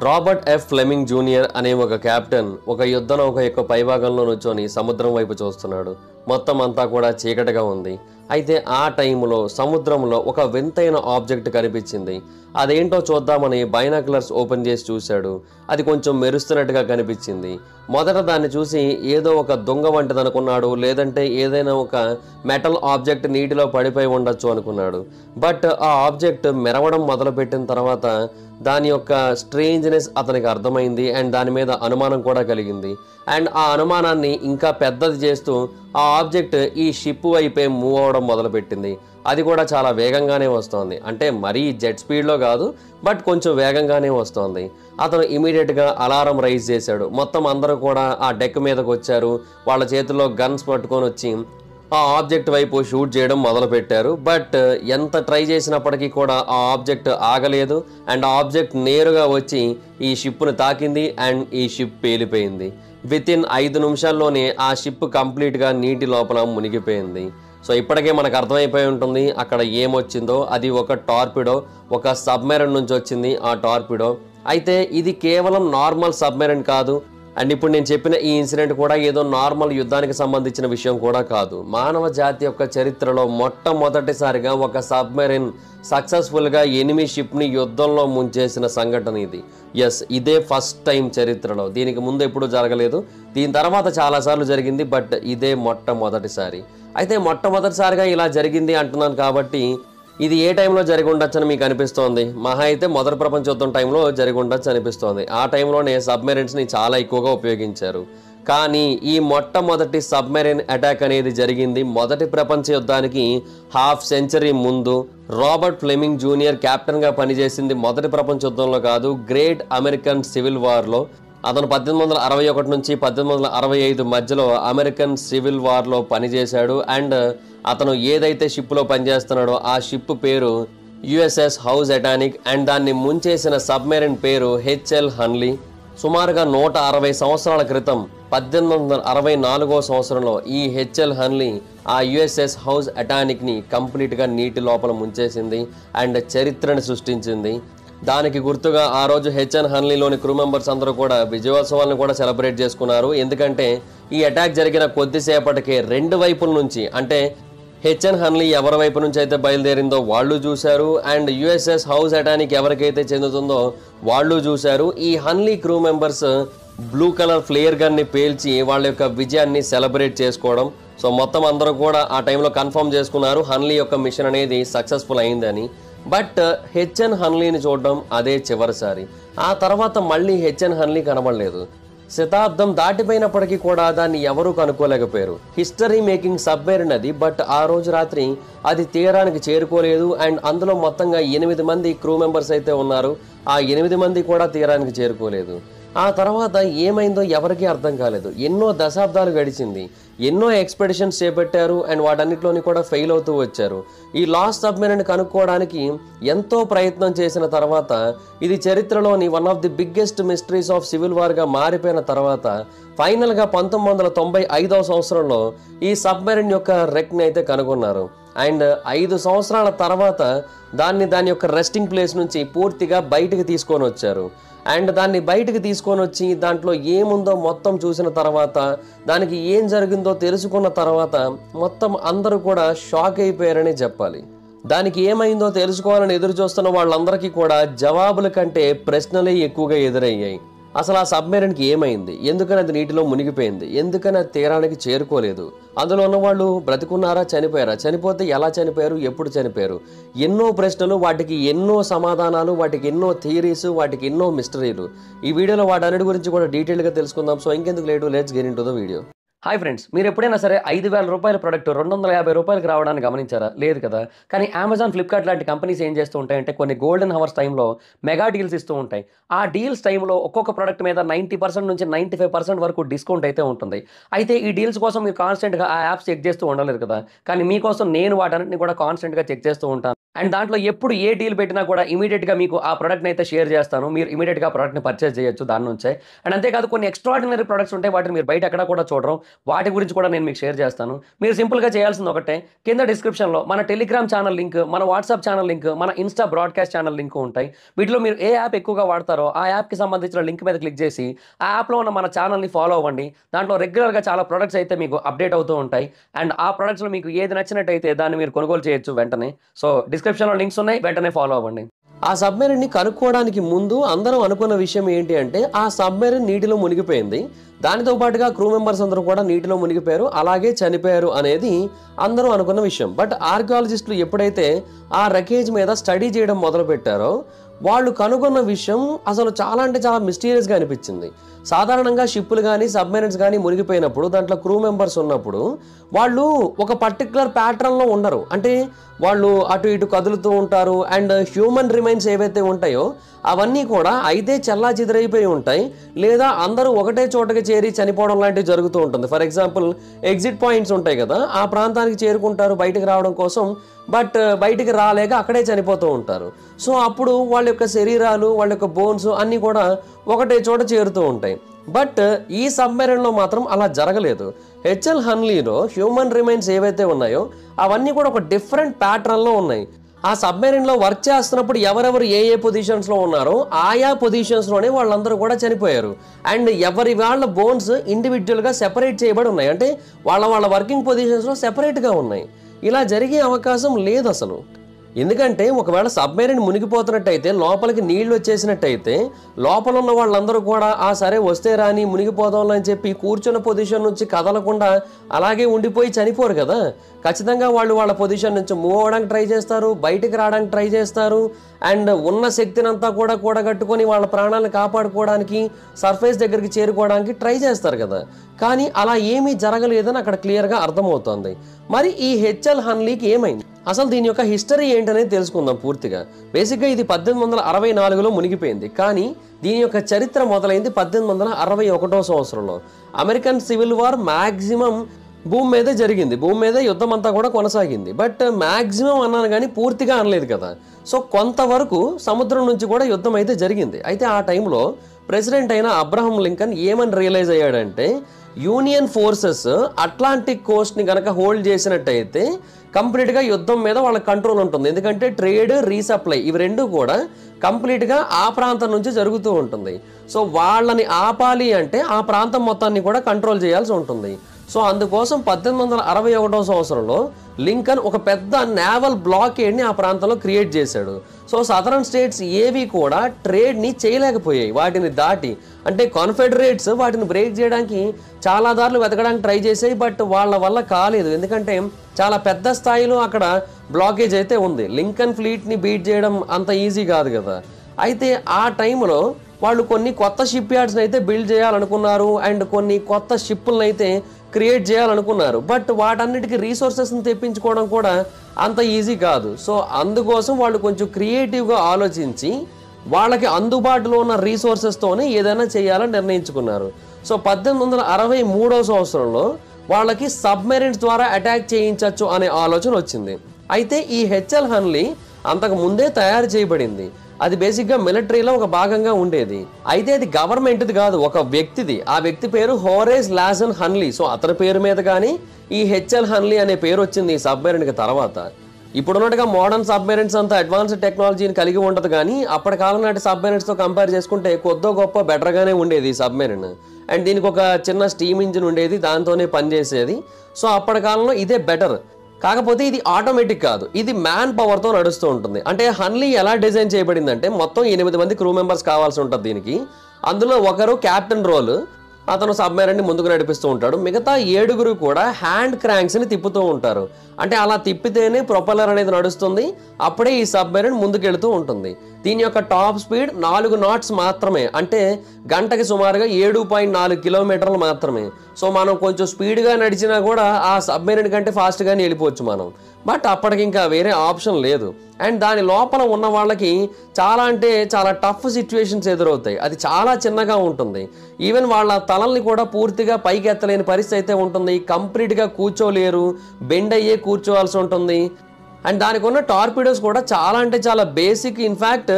Robert F Fleming junior అనే ఒక captain ఒక యుద్ధ నౌక యొక్క పైభాగంలో నుంచొని సముద్రం వైపు చూస్తున్నాడు. మొత్తం అంతా కూడా చీకటిగా ఉంది. అయితే ఆ టైంలో సముద్రంలో ఒక వింతైన ఆబ్జెక్ట్ కనిపించింది. అదేంటో చూద్దామని బైనాక్యులర్స్ ఓపెన్ చేసి చూశాడు. అది కొంచెం మెరుస్తున్నట్టుగా కనిపించింది. మొదట దాన్ని చూసి ఏదో ఒక దొంగ వంటిది అనుకున్నాడు, లేదంటే ఏదైనా ఒక మెటల్ ఆబ్జెక్ట్ నీటిలో పడిపోయి ఉండొచ్చు అనుకున్నాడు. బట్ ఆ ఆబ్జెక్ట్ మెరవడం మొదలుపెట్టిన తర్వాత దాని యొక్క స్ట్రేంజ్నెస్ అతనికి అర్థమైంది అండ్ దాని మీద అనుమానం కూడా కలిగింది. అండ్ ఆ అనుమానాన్ని ఇంకా పెద్దది చేస్తూ ఆ ఆబ్జెక్ట్ ఈ షిప్ వైపే మూవ్ అవ్వడం మొదలుపెట్టింది. అది కూడా చాలా వేగంగానే వస్తోంది. అంటే మరీ జెట్ స్పీడ్లో కాదు, బట్ కొంచెం వేగంగానే వస్తోంది. అతను ఇమీడియట్గా అలారం రైజ్ చేశాడు. మొత్తం అందరూ కూడా ఆ డెక్ మీదకి వచ్చారు. వాళ్ళ చేతుల్లో గన్స్ పట్టుకొని వచ్చి ఆ ఆబ్జెక్ట్ వైపు షూట్ చేయడం మొదలుపెట్టారు. బట్ ఎంత ట్రై చేసినప్పటికీ కూడా ఆ ఆబ్జెక్ట్ ఆగలేదు. అండ్ ఆ ఆబ్జెక్ట్ నేరుగా వచ్చి ఈ షిప్ను తాకింది అండ్ ఈ షిప్ పేలిపోయింది. వితిన్ 5 నిమిషాల్లోనే ఆ షిప్ కంప్లీట్గా నీటి లోపల మునిగిపోయింది. సో ఇప్పటికే మనకు అర్థమైపోయి ఉంటుంది అక్కడ ఏమొచ్చిందో. అది ఒక టార్పిడో, ఒక సబ్మెరైన్ నుంచి వచ్చింది ఆ టార్పిడో. అయితే ఇది కేవలం నార్మల్ సబ్మెరైన్ కాదు. అండ్ ఇప్పుడు నేను చెప్పిన ఈ ఇన్సిడెంట్ కూడా ఏదో నార్మల్ యుద్ధానికి సంబంధించిన విషయం కూడా కాదు. మానవ జాతి యొక్క చరిత్రలో మొట్టమొదటిసారిగా ఒక సబ్మెరైన్ సక్సెస్ఫుల్గా ఎనిమీ షిప్ని యుద్ధంలో ముంచేసిన సంఘటన ఇది. ఎస్, ఇదే ఫస్ట్ టైం చరిత్రలో. దీనికి ముందు ఎప్పుడూ జరగలేదు. దీని తర్వాత చాలాసార్లు జరిగింది, బట్ ఇదే మొట్టమొదటిసారి. అయితే మొట్టమొదటిసారిగా ఇలా జరిగింది అంటున్నాను కాబట్టి ఇది ఏ టైంలో జరిగి ఉండొచ్చని మీకు అనిపిస్తోంది? మహా అయితే మొదటి ప్రపంచ యుద్ధం టైంలో జరిగి ఉండొచ్చు అనిపిస్తోంది. ఆ టైంలోనే సబ్మెరైన్స్ని చాలా ఎక్కువగా ఉపయోగించారు. కానీ ఈ మొట్టమొదటి సబ్మెరైన్ అటాక్ అనేది జరిగింది మొదటి ప్రపంచ యుద్ధానికి హాఫ్ సెంచరీ ముందు. రాబర్ట్ ఫ్లెమింగ్ జూనియర్ కెప్టెన్గా పనిచేసింది మొదటి ప్రపంచ యుద్ధంలో కాదు, గ్రేట్ అమెరికన్ సివిల్ వార్లో. అతను 1861 నుంచి 1865 మధ్యలో అమెరికన్ సివిల్ వార్లో పనిచేశాడు. అండ్ అతను ఏదైతే షిప్లో పనిచేస్తున్నాడో ఆ షిప్ పేరు యుఎస్ఎస్ హౌస్ ఎటానిక్ అండ్ దాన్ని ముంచేసిన సబ్మెరైన్ పేరు హెచ్ఎల్ హన్లీ. సుమారుగా 160 సంవత్సరాల క్రితం 1864వ సంవత్సరంలో ఈ హెచ్ఎల్ హన్లీ ఆ యుఎస్ఎస్ హౌస్ ఎటానిక్ని కంప్లీట్గా నీటి లోపల ముంచేసింది అండ్ చరిత్రను సృష్టించింది. దానికి గుర్తుగా ఆ రోజు హెచ్ఎన్ హన్లీలోని క్రూ మెంబర్స్ అందరూ కూడా విజయోత్సవాలను కూడా సెలబ్రేట్ చేసుకున్నారు. ఎందుకంటే ఈ అటాక్ జరిగిన కొద్దిసేపటికే 2 వైపుల నుంచి, అంటే హెచ్ఎన్ హన్లీ ఎవరి వైపు నుంచి అయితే బయలుదేరిందో వాళ్ళు చూశారు అండ్ యుఎస్ఎస్ హౌస్ ఎటానిక్ ఎవరికైతే చెందుతుందో వాళ్ళు చూశారు. ఈ Hunley crew members blue colour flare గన్ని పేల్చి వాళ్ళ యొక్క విజయాన్ని సెలబ్రేట్ చేసుకోవడం. సో మొత్తం అందరూ కూడా ఆ టైంలో కన్ఫర్మ్ చేసుకున్నారు హన్లీ యొక్క మిషన్ అనేది సక్సెస్ఫుల్ అయిందని. బట్ హెచ్ఎన్ హన్లీని చూడడం అదే చివరిసారి. ఆ తర్వాత మళ్ళీ హెచ్ఎన్ హన్లీ కనబడలేదు. శతాబ్దం దాటిపోయినప్పటికీ కూడా దాన్ని ఎవరూ కనుక్కోలేకపోయారు. హిస్టరీ మేకింగ్ సబ్మెరైన్ అది. బట్ ఆ రోజు రాత్రి అది తీరానికి చేరుకోలేదు అండ్ అందులో మొత్తంగా 8 మంది క్రూ మెంబర్స్ అయితే ఉన్నారు. ఆ 8 మంది కూడా తీరానికి చేరుకోలేదు. ఆ తర్వాత ఏమైందో ఎవరికీ అర్థం కాలేదు. ఎన్నో దశాబ్దాలు గడిచింది, ఎన్నో ఎక్స్పెడిషన్స్ చేపట్టారు అండ్ వాటన్నిటిలోని కూడా ఫెయిల్ అవుతూ వచ్చారు. ఈ లాస్ట్ సబ్మెరైన్ కనుక్కోవడానికి ఎంతో ప్రయత్నం చేసిన తర్వాత ఇది చరిత్రలోని one of the biggest mysteries of civil వార్గా మారిపోయిన తర్వాత ఫైనల్గా 1995వ సంవత్సరంలో ఈ సబ్మెరైన్ యొక్క రెక్ని అయితే కనుగొన్నారు. అండ్ 5 సంవత్సరాల తర్వాత దాని యొక్క రెస్టింగ్ ప్లేస్ నుంచి పూర్తిగా బయటికి తీసుకొని వచ్చారు. అండ్ దాన్ని బయటకు తీసుకొని వచ్చి దాంట్లో ఏముందో మొత్తం చూసిన తర్వాత, దానికి ఏం జరిగిందో తెలుసుకున్న తర్వాత మొత్తం అందరూ కూడా షాక్ అయిపోయారని చెప్పాలి. దానికి ఏమైందో తెలుసుకోవాలని ఎదురు చూస్తున్న వాళ్ళందరికీ కూడా జవాబుల కంటే ప్రశ్నలే ఎక్కువగా ఎదురయ్యాయి. అసలు ఆ సబ్మెరైన్కి ఏమైంది? ఎందుకని అది నీటిలో మునిగిపోయింది? ఎందుకని అది తీరానికి చేరుకోలేదు? అందులో ఉన్న వాళ్ళు బ్రతికున్నారా, చనిపోయారా? చనిపోతే ఎలా చనిపోయారు, ఎప్పుడు చనిపోయారు? ఎన్నో ప్రశ్నలు, వాటికి ఎన్నో సమాధానాలు, వాటికి ఎన్నో థియరీస్, వాటికి ఎన్నో మిస్టరీలు. ఈ వీడియోలో వాటన్నిటి గురించి కూడా డీటెయిల్గా తెలుసుకుందాం. సో ఇంకెందుకు late, let's get into the video. Hi friends, మీరు ఎప్పుడైనా సరే 5,000 రూపాయల ప్రోడక్ట్ 250 రూపాయలకి రావడానికి గమనించారా? లేదు కదా. కానీ అమెజాన్, ఫ్లిప్కార్ట్ లాంటి కంపెనీస్ ఏం చేస్తూ ఉంటాయంటే కొన్ని గోల్డెన్ హవర్స్ టైంలో మెగా డీల్స్ ఇస్తూ ఉంటాయి. ఆ డీల్స్ టైంలో ఒక్కొక్క ప్రోడక్ట్ మీద 90% నుంచి 95% వరకు డిస్కౌంట్ అయితే ఉంటుంది. అయితే ఈ డీల్స్ కోసం మీరు కాన్స్టెంట్గా ఆ యాప్స్ చెక్ చేస్తూ ఉండలేరు కదా. కానీ మీకోసం నేను వాటన్నిటిని కూడా కాన్స్టెంట్గా చెక్ చేస్తూ ఉంటాను. అండ్ దాంట్లో ఎప్పుడు ఏ డీల్ పెట్టినా కూడా ఇమీడియట్గా మీకు ఆ ప్రోడక్ట్ని అయితే షేర్ చేస్తాను. మీరు ఇమీడియట్గా ఆ ప్రోడక్ట్ని పర్చేస్ చేయొచ్చు దాని నుంచే. అండ్ అంతేకాదు కొన్ని ఎక్స్ట్రాడినరీ ప్రొడక్ట్స్ ఉంటాయి. వాటిని మీరు బయట ఎక్కడ కూడా చూడరు. వాటి గురించి కూడా నేను మీకు షేర్ చేస్తాను. మీరు సింపుల్గా చేయాల్సింది ఒకటే, కింద డిస్క్రిప్షన్లో మన టెలిగ్రామ్ ఛానల్ లింక్, మన వాట్సాప్ ఛానల్ లింక్, మన ఇన్స్టా బ్రాడ్కాస్ట్ ఛానల్ లింక్ ఉంటాయి. వీటిలో మీరు ఏ యాప్ ఎక్కువగా వాడతారో ఆ యాప్కి సంబంధించిన లింక్ మీద క్లిక్ చేసి ఆ యాప్లో ఉన్న మన ఛానల్ని ఫాలో అవ్వండి. దాంట్లో రెగ్యులర్గా చాలా ప్రొడక్ట్స్ అయితే మీకు అప్డేట్ అవుతూ ఉంటాయి. అండ్ ఆ ప్రొడక్ట్స్లో మీకు ఏది నచ్చినట్టయితే దాన్ని మీరు కొనుగోలు చేయొచ్చు వెంటనే. సో డిస్క్రిప్షన్లో లింక్స్ ఉన్నాయి, వెంటనే ఫాలో అవ్వండి. ఆ సబ్మెరీన్ని కనుక్కోవడానికి ముందు అందరం అనుకున్న విషయం ఏంటి అంటే ఆ సబ్మెరీన్ నీటిలో మునిగిపోయింది. దానితో పాటుగా క్రూ మెంబర్స్ అందరూ కూడా నీటిలో మునిగిపోయారు, అలాగే చనిపోయారు అనేది అందరూ అనుకున్న విషయం. బట్ ఆర్కియాలజిస్టులు ఎప్పుడైతే ఆ రకేజ్ మీద స్టడీ చేయడం మొదలు పెట్టారో వాళ్ళు కనుగొన్న విషయం అసలు చాలా అంటే చాలా మిస్టీరియస్గా అనిపించింది. సాధారణంగా షిప్పులు కానీ సబ్మెరీన్స్ కానీ మునిగిపోయినప్పుడు దాంట్లో క్రూ మెంబర్స్ ఉన్నప్పుడు వాళ్ళు ఒక పర్టికులర్ ప్యాటర్న్లో ఉండరు. అంటే వాళ్ళు అటు ఇటు కదులుతూ ఉంటారు. అండ్ హ్యూమన్ రిమైన్స్ ఏవైతే ఉంటాయో అవన్నీ కూడా అయితే చెల్లా చెదిరైపోయి ఉంటాయి, లేదా అందరూ ఒకటే చోటకి చేరి చనిపోవడం లాంటివి జరుగుతూ ఉంటుంది. ఫర్ ఎగ్జాంపుల్ ఎగ్జిట్ పాయింట్స్ ఉంటాయి కదా, ఆ ప్రాంతానికి చేరుకుంటారు బయటకు రావడం కోసం, బట్ బయటికి రాలేక అక్కడే చనిపోతూ ఉంటారు. సో అప్పుడు వాళ్ళ యొక్క శరీరాలు, వాళ్ళ యొక్క బోన్స్ అన్నీ కూడా ఒకటే చోట చేరుతూ ఉంటాయి. బట్ ఈ సబ్మెరీన్లో మాత్రం అలా జరగలేదు. హెచ్ఎల్ హన్లీలో హ్యూమన్ రిమైన్స్ ఏవైతే ఉన్నాయో అవన్నీ కూడా ఒక డిఫరెంట్ ప్యాటర్న్లో ఉన్నాయి. ఆ సబ్మెరీన్లో వర్క్ చేస్తున్నప్పుడు ఎవరెవరు ఏ ఏ పొజిషన్స్లో ఉన్నారో ఆయా పొజిషన్స్లోనే వాళ్ళందరూ కూడా చనిపోయారు. అండ్ ఎవరి వాళ్ళ బోన్స్ ఇండివిజువల్గా సెపరేట్ చేయబడి ఉన్నాయి. అంటే వాళ్ళ వర్కింగ్ పొజిషన్స్లో సెపరేట్గా ఉన్నాయి. ఇలా జరిగే అవకాశం లేదు అసలు. ఎందుకంటే ఒకవేళ సబ్మెరీన్ మునిగిపోతున్నట్టయితే, లోపలికి నీళ్లు వచ్చేసినట్టయితే లోపల ఉన్న వాళ్ళందరూ కూడా సరే వస్తే రాని మునిగిపోదాం అని చెప్పి కూర్చున్న పొజిషన్ నుంచి కదలకుండా అలాగే ఉండిపోయి చనిపోరు కదా. ఖచ్చితంగా వాళ్ళు వాళ్ళ పొజిషన్ నుంచి మూవ్ అవ్వడానికి ట్రై చేస్తారు, బయటికి రావడానికి ట్రై చేస్తారు. అండ్ ఉన్న శక్తిని అంతా కూడా కూడగట్టుకొని వాళ్ళ ప్రాణాలను కాపాడుకోవడానికి సర్ఫేస్ దగ్గరికి చేరుకోవడానికి ట్రై చేస్తారు కదా. కానీ అలా ఏమీ జరగలేదని అక్కడ క్లియర్గా అర్థమవుతోంది. మరి ఈ హెచ్ఎల్ హన్లీకి ఏమైంది, అసలు దీని యొక్క హిస్టరీ ఏంటనేది తెలుసుకుందాం పూర్తిగా. బేసిక్గా ఇది 1864లో మునిగిపోయింది, కానీ దీని యొక్క చరిత్ర మొదలైంది 1861వ సంవత్సరంలో. అమెరికన్ సివిల్ వార్ మ్యాక్సిమం భూమి మీదే జరిగింది, భూమి మీదే యుద్ధం అంతా కూడా కొనసాగింది. బట్ మ్యాక్సిమం అన్నాను కానీ పూర్తిగా అనలేదు కదా. సో కొంతవరకు సముద్రం నుంచి కూడా యుద్ధం అయితే జరిగింది. అయితే ఆ టైంలో ప్రెసిడెంట్ అయిన అబ్రహం లింకన్ ఏమని రియలైజ్ అయ్యాడంటే, యూనియన్ ఫోర్సెస్ అట్లాంటిక్ కోస్ట్ని కనుక హోల్డ్ చేసినట్టయితే కంప్లీట్గా యుద్ధం మీద వాళ్ళ కంట్రోల్ ఉంటుంది. ఎందుకంటే ట్రేడ్, రీసప్లై ఇవి రెండు కూడా కంప్లీట్గా ఆ ప్రాంతం నుంచి జరుగుతూ ఉంటుంది. సో వాళ్ళని ఆపాలి అంటే ఆ ప్రాంతం మొత్తాన్ని కూడా కంట్రోల్ చేయాల్సి ఉంటుంది. సో అందుకోసం 1861వ సంవత్సరంలో లింకన్ ఒక పెద్ద నేవల్ బ్లాకేడ్ని ఆ ప్రాంతంలో క్రియేట్ చేశాడు. సో సదరన్ స్టేట్స్ ఏవి కూడా ట్రేడ్ని చేయలేకపోయాయి వాటిని దాటి. అంటే కాన్ఫెడరేట్స్ వాటిని బ్రేక్ చేయడానికి చాలా దారులు వెతకడానికి ట్రై చేసాయి, బట్ వాళ్ళ వల్ల కాలేదు. ఎందుకంటే చాలా పెద్ద స్థాయిలో అక్కడ బ్లాకేజ్ అయితే ఉంది. లింకన్ ఫ్లీట్ని బీట్ చేయడం అంత ఈజీ కాదు కదా. అయితే ఆ టైంలో వాళ్ళు కొన్ని కొత్త షిప్ యార్డ్స్ని అయితే బిల్డ్ చేయాలనుకున్నారు, అండ్ కొన్ని కొత్త షిప్పులను అయితే క్రియేట్ చేయాలనుకున్నారు. బట్ వాటన్నిటికీ రీసోర్సెస్ని తెప్పించుకోవడం కూడా అంత ఈజీ కాదు. సో అందుకోసం వాళ్ళు కొంచెం క్రియేటివ్గా ఆలోచించి వాళ్ళకి అందుబాటులో ఉన్న రీసోర్సెస్తోనే ఏదైనా చేయాలని నిర్ణయించుకున్నారు. సో 1863వ సంవత్సరంలో వాళ్ళకి సబ్మెరీన్స్ ద్వారా అటాక్ చేయించవచ్చు అనే ఆలోచన వచ్చింది. అయితే ఈ హెచ్ఎల్ హన్లీ అంతకు ముందే తయారు చేయబడింది. అది బేసిక్గా మిలిటరీలో ఒక భాగంగా ఉండేది. అయితే అది గవర్నమెంట్ది కాదు, ఒక వ్యక్తిది. ఆ వ్యక్తి పేరు హోరేస్ లాజన్ హన్లీ. సో అతని పేరు మీద కానీ ఈ హెచ్ఎల్ హన్లీ అనే పేరు వచ్చింది ఈ సబ్మెరీన్కి తర్వాత. ఇప్పుడున్నట్టుగా మోడర్న్ సబ్మెరీన్స్ అంతా అడ్వాన్స్డ్ టెక్నాలజీని కలిగి ఉండదు, కానీ అప్పటి కాలం నాటి సబ్మెరీన్స్తో కంపేర్ చేసుకుంటే కొద్దో గొప్ప బెటర్గానే ఉండేది ఈ సబ్మెరీన్. అండ్ దీనికి ఒక చిన్న స్టీమ్ ఇంజిన్ ఉండేది, దాంతోనే పనిచేసేది. సో అప్పటి కాలంలో ఇదే బెటర్. కాకపోతే ఇది ఆటోమేటిక్ కాదు, ఇది మ్యాన్ పవర్తో నడుస్తూ ఉంటుంది. అంటే హన్లీ ఎలా డిజైన్ చేయబడిందంటే మొత్తం 8 మంది క్రూ మెంబర్స్ కావాల్సి ఉంటుంది దీనికి. అందులో ఒకరు క్యాప్టెన్ రోల్, అతను సబ్మెరీన్ని ముందుకు నడిపిస్తూ ఉంటాడు. మిగతా 7 కూడా హ్యాండ్ క్రాంక్స్ని తిప్పుతూ ఉంటారు. అంటే అలా తిప్పితేనే ప్రొపెల్లర్ అనేది నడుస్తుంది, అప్పుడే ఈ సబ్మెరీన్ ముందుకెళ్తూ ఉంటుంది. దీని యొక్క టాప్ స్పీడ్ 4 knots మాత్రమే, అంటే గంటకి సుమారుగా 7.4 కిలోమీటర్లు మాత్రమే. సో మనం కొంచెం స్పీడ్గా నడిచినా కూడా ఆ సబ్మెరీన్ కంటే ఫాస్ట్గానే వెళ్ళిపోవచ్చు మనం. బట్ అప్పటికి ఇంకా వేరే ఆప్షన్ లేదు. అండ్ దాని లోపల ఉన్న వాళ్ళకి చాలా అంటే చాలా టఫ్ సిచ్యువేషన్స్ ఎదురవుతాయి. అది చాలా చిన్నగా ఉంటుంది. ఈవెన్ వాళ్ళ తలల్ని కూడా పూర్తిగా పైకి ఎత్తలేని పరిస్థితి అయితే ఉంటుంది. కంప్లీట్గా కూర్చోలేరు, బెండ్ అయ్యే కూర్చోవాల్సి ఉంటుంది. అండ్ దానికి ఉన్న టార్పిడోస్ కూడా చాలా అంటే చాలా బేసిక్. ఇన్ఫ్యాక్ట్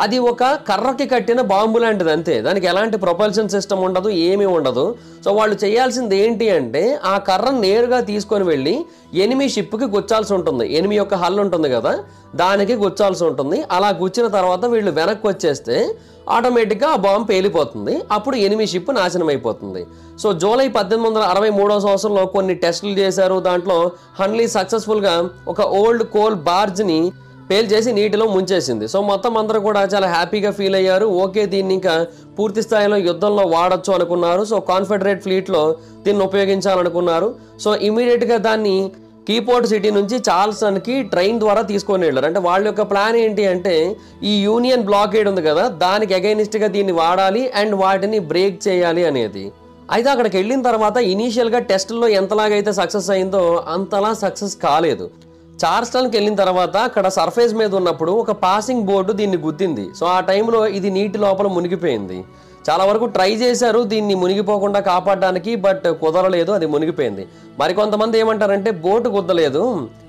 అది ఒక కర్రకి కట్టిన బాంబు లాంటిది అంతే, దానికి ఎలాంటి ప్రొపల్షన్ సిస్టమ్ ఉండదు, ఏమీ ఉండదు. సో వాళ్ళు చేయాల్సింది ఏంటి అంటే ఆ కర్రను నేరుగా తీసుకొని వెళ్ళి ఎనిమి షిప్కి గుచ్చాల్సి ఉంటుంది. ఎనిమి యొక్క హల్ ఉంటుంది కదా, దానికి గుచ్చాల్సి ఉంటుంది. అలా గుచ్చిన తర్వాత వీళ్ళు వెనక్కి వచ్చేస్తే ఆటోమేటిక్గా ఆ బాంబు పేలిపోతుంది. అప్పుడు ఎనిమి షిప్ నాశనం అయిపోతుంది. సో జూలై 1863 సంవత్సరంలో కొన్ని టెస్టులు చేశారు. దాంట్లో హన్లీ సక్సెస్ఫుల్గా ఒక ఓల్డ్ కోల్ బార్జ్ని పేల్ చేసి నీటిలో ముంచేసింది. సో మొత్తం అందరూ కూడా చాలా హ్యాపీగా ఫీల్ అయ్యారు. ఓకే, దీన్ని ఇంకా పూర్తి స్థాయిలో యుద్ధంలో వాడచ్చు అనుకున్నారు. సో కాన్ఫెడరేట్ ఫ్లీట్లో దీన్ని ఉపయోగించాలనుకున్నారు. సో ఇమీడియట్గా దాన్ని కీపోర్ట్ సిటీ నుంచి చార్ల్స్టన్కి ట్రైన్ ద్వారా తీసుకొని వెళ్ళారు. అంటే వాళ్ళ యొక్క ప్లాన్ ఏంటి అంటే ఈ యూనియన్ బ్లాకేడ్ ఉంది కదా, దానికి అగైనిస్ట్గా దీన్ని వాడాలి అండ్ వాటిని బ్రేక్ చేయాలి అనేది. అయితే అక్కడికి వెళ్ళిన తర్వాత ఇనీషియల్గా టెస్టుల్లో ఎంతలాగైతే సక్సెస్ అయిందో అంతలా సక్సెస్ కాలేదు. చార్ల్స్టన్కి వెళ్ళిన తర్వాత అక్కడ సర్ఫేస్ మీద ఉన్నప్పుడు ఒక పాసింగ్ బోర్డు దీన్ని గుద్దింది. సో ఆ టైంలో ఇది నీటి లోపల మునిగిపోయింది. చాలా వరకు ట్రై చేశారు దీన్ని మునిగిపోకుండా కాపాడడానికి, బట్ కుదరలేదు, అది మునిగిపోయింది. మరికొంతమంది ఏమంటారంటే బోటు గుద్దలేదు,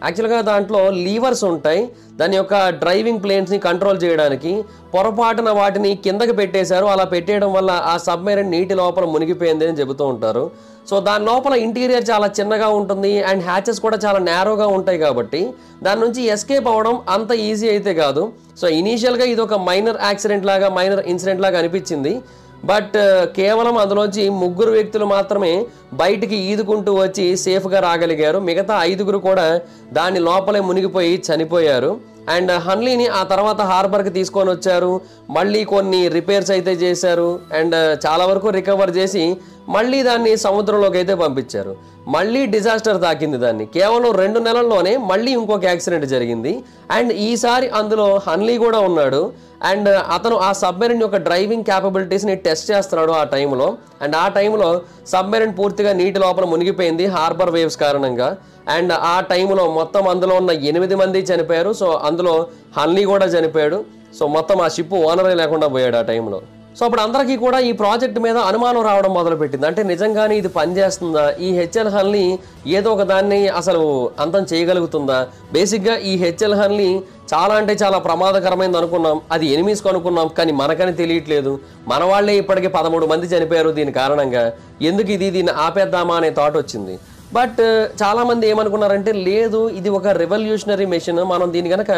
యాక్చువల్గా దాంట్లో లీవర్స్ ఉంటాయి, దాని యొక్క డ్రైవింగ్ ప్లేన్స్ని కంట్రోల్ చేయడానికి పొరపాటున వాటిని కిందకి పెట్టేశారు. అలా పెట్టేయడం వల్ల ఆ సబ్మెరైన్ నీటి లోపల మునిగిపోయింది అని చెబుతూ ఉంటారు. సో దాని లోపల ఇంటీరియర్ చాలా చిన్నగా ఉంటుంది అండ్ హ్యాచెస్ కూడా చాలా నేరోగా ఉంటాయి కాబట్టి దాని నుంచి ఎస్కేప్ అవ్వడం అంత ఈజీ అయితే కాదు. సో ఇనీషియల్గా ఇది ఒక మైనర్ యాక్సిడెంట్ లాగా, మైనర్ ఇన్సిడెంట్ లాగా అనిపించింది. బట్ కేవలం అందులోంచి 3 వ్యక్తులు మాత్రమే బయటికి ఈదుకుంటూ వచ్చి సేఫ్గా రాగలిగారు. మిగతా 5 కూడా దాని లోపలే మునిగిపోయి చనిపోయారు. అండ్ హన్లీని ఆ తర్వాత హార్బర్కి తీసుకొని వచ్చారు. మళ్ళీ కొన్ని రిపేర్స్ అయితే చేశారు అండ్ చాలా వరకు రికవర్ చేసి మళ్ళీ దాన్ని సముద్రంలోకి అయితే పంపించారు. మళ్ళీ డిజాస్టర్ తాకింది దాన్ని. కేవలం 2 నెలల్లోనే మళ్ళీ ఇంకొక యాక్సిడెంట్ జరిగింది. అండ్ ఈసారి అందులో హన్లీ కూడా ఉన్నాడు. అండ్ అతను ఆ సబ్మెరైన్ యొక్క డ్రైవింగ్ క్యాపబిలిటీస్ని టెస్ట్ చేస్తున్నాడు ఆ టైంలో. అండ్ ఆ టైంలో సబ్మెరైన్ పూర్తిగా నీటి లోపల మునిగిపోయింది హార్బర్ వేవ్స్ కారణంగా. అండ్ ఆ టైంలో మొత్తం అందులో ఉన్న 8 మంది చనిపోయారు. సో అందులో హన్లీ కూడా చనిపోయాడు. సో మొత్తం ఆ షిప్ ఓనరే లేకుండా పోయాడు ఆ టైంలో. సో అప్పుడు అందరికీ కూడా ఈ ప్రాజెక్ట్ మీద అనుమానం రావడం మొదలుపెట్టింది. అంటే నిజంగానే ఇది పనిచేస్తుందా, ఈ హెచ్ఎల్ హన్లీ ఏదో ఒక దాన్ని అసలు అంతం చేయగలుగుతుందా? బేసిక్గా ఈ హెచ్ఎల్ హన్లీ చాలా అంటే చాలా ప్రమాదకరమైనది అనుకున్నాం, అది ఎనిమీస్కి అనుకున్నాం, కానీ మనకని తెలియట్లేదు. మన వాళ్ళే ఇప్పటికీ 13 మంది చనిపోయారు దీని కారణంగా. ఎందుకు దీన్ని ఆపేద్దామా అనే థాట్ వచ్చింది. బట్ చాలామంది ఏమనుకున్నారంటే లేదు, ఇది ఒక రెవల్యూషనరీ మెషిన్, మనం దీన్ని కనుక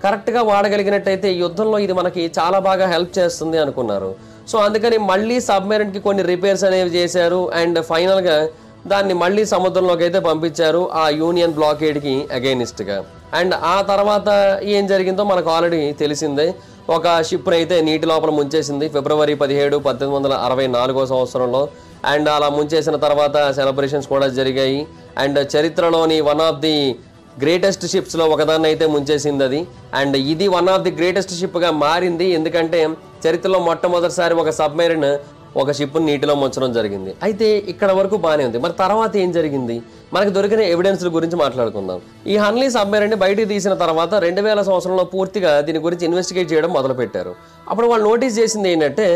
కరెక్ట్గా వాడగలిగినట్టయితే యుద్ధంలో ఇది మనకి చాలా బాగా హెల్ప్ చేస్తుంది అనుకున్నారు. సో అందుకని మళ్ళీ సబ్మెరైన్కి కొన్ని రిపేర్స్ అనేవి చేశారు అండ్ ఫైనల్గా దాన్ని మళ్ళీ సముద్రంలోకి అయితే పంపించారు ఆ యూనియన్ బ్లాకేడ్కి అగైనిస్ట్గా. అండ్ ఆ తర్వాత ఏం జరిగిందో మనకు ఆల్రెడీ తెలిసిందే. ఒక షిప్ని అయితే నీటి లోపల ముంచేసింది ఫిబ్రవరి 17, 1864 సంవత్సరంలో. అండ్ అలా ముంచేసిన తర్వాత సెలబ్రేషన్స్ కూడా జరిగాయి. అండ్ చరిత్రలోని వన్ ఆఫ్ ది గ్రేటెస్ట్ షిప్స్లో ఒకదాన్ని అయితే ముంచేసింది అది. అండ్ ఇది వన్ ఆఫ్ ది గ్రేటెస్ట్ షిప్గా మారింది, ఎందుకంటే చరిత్రలో మొట్టమొదటిసారి ఒక సబ్మెరైన్ ఒక షిప్ని నీటిలో ముంచడం జరిగింది. అయితే ఇక్కడ వరకు బాగానే ఉంది. మరి తర్వాత ఏం జరిగింది? మనకు దొరికిన ఎవిడెన్స్ల గురించి మాట్లాడుకుందాం. ఈ హన్లీ సబ్మెరైన్ని బయటికి తీసిన తర్వాత 2000 సంవత్సరంలో పూర్తిగా దీని గురించి ఇన్వెస్టిగేట్ చేయడం మొదలుపెట్టారు. అప్పుడు వాళ్ళు నోటీస్ చేసింది ఏంటంటే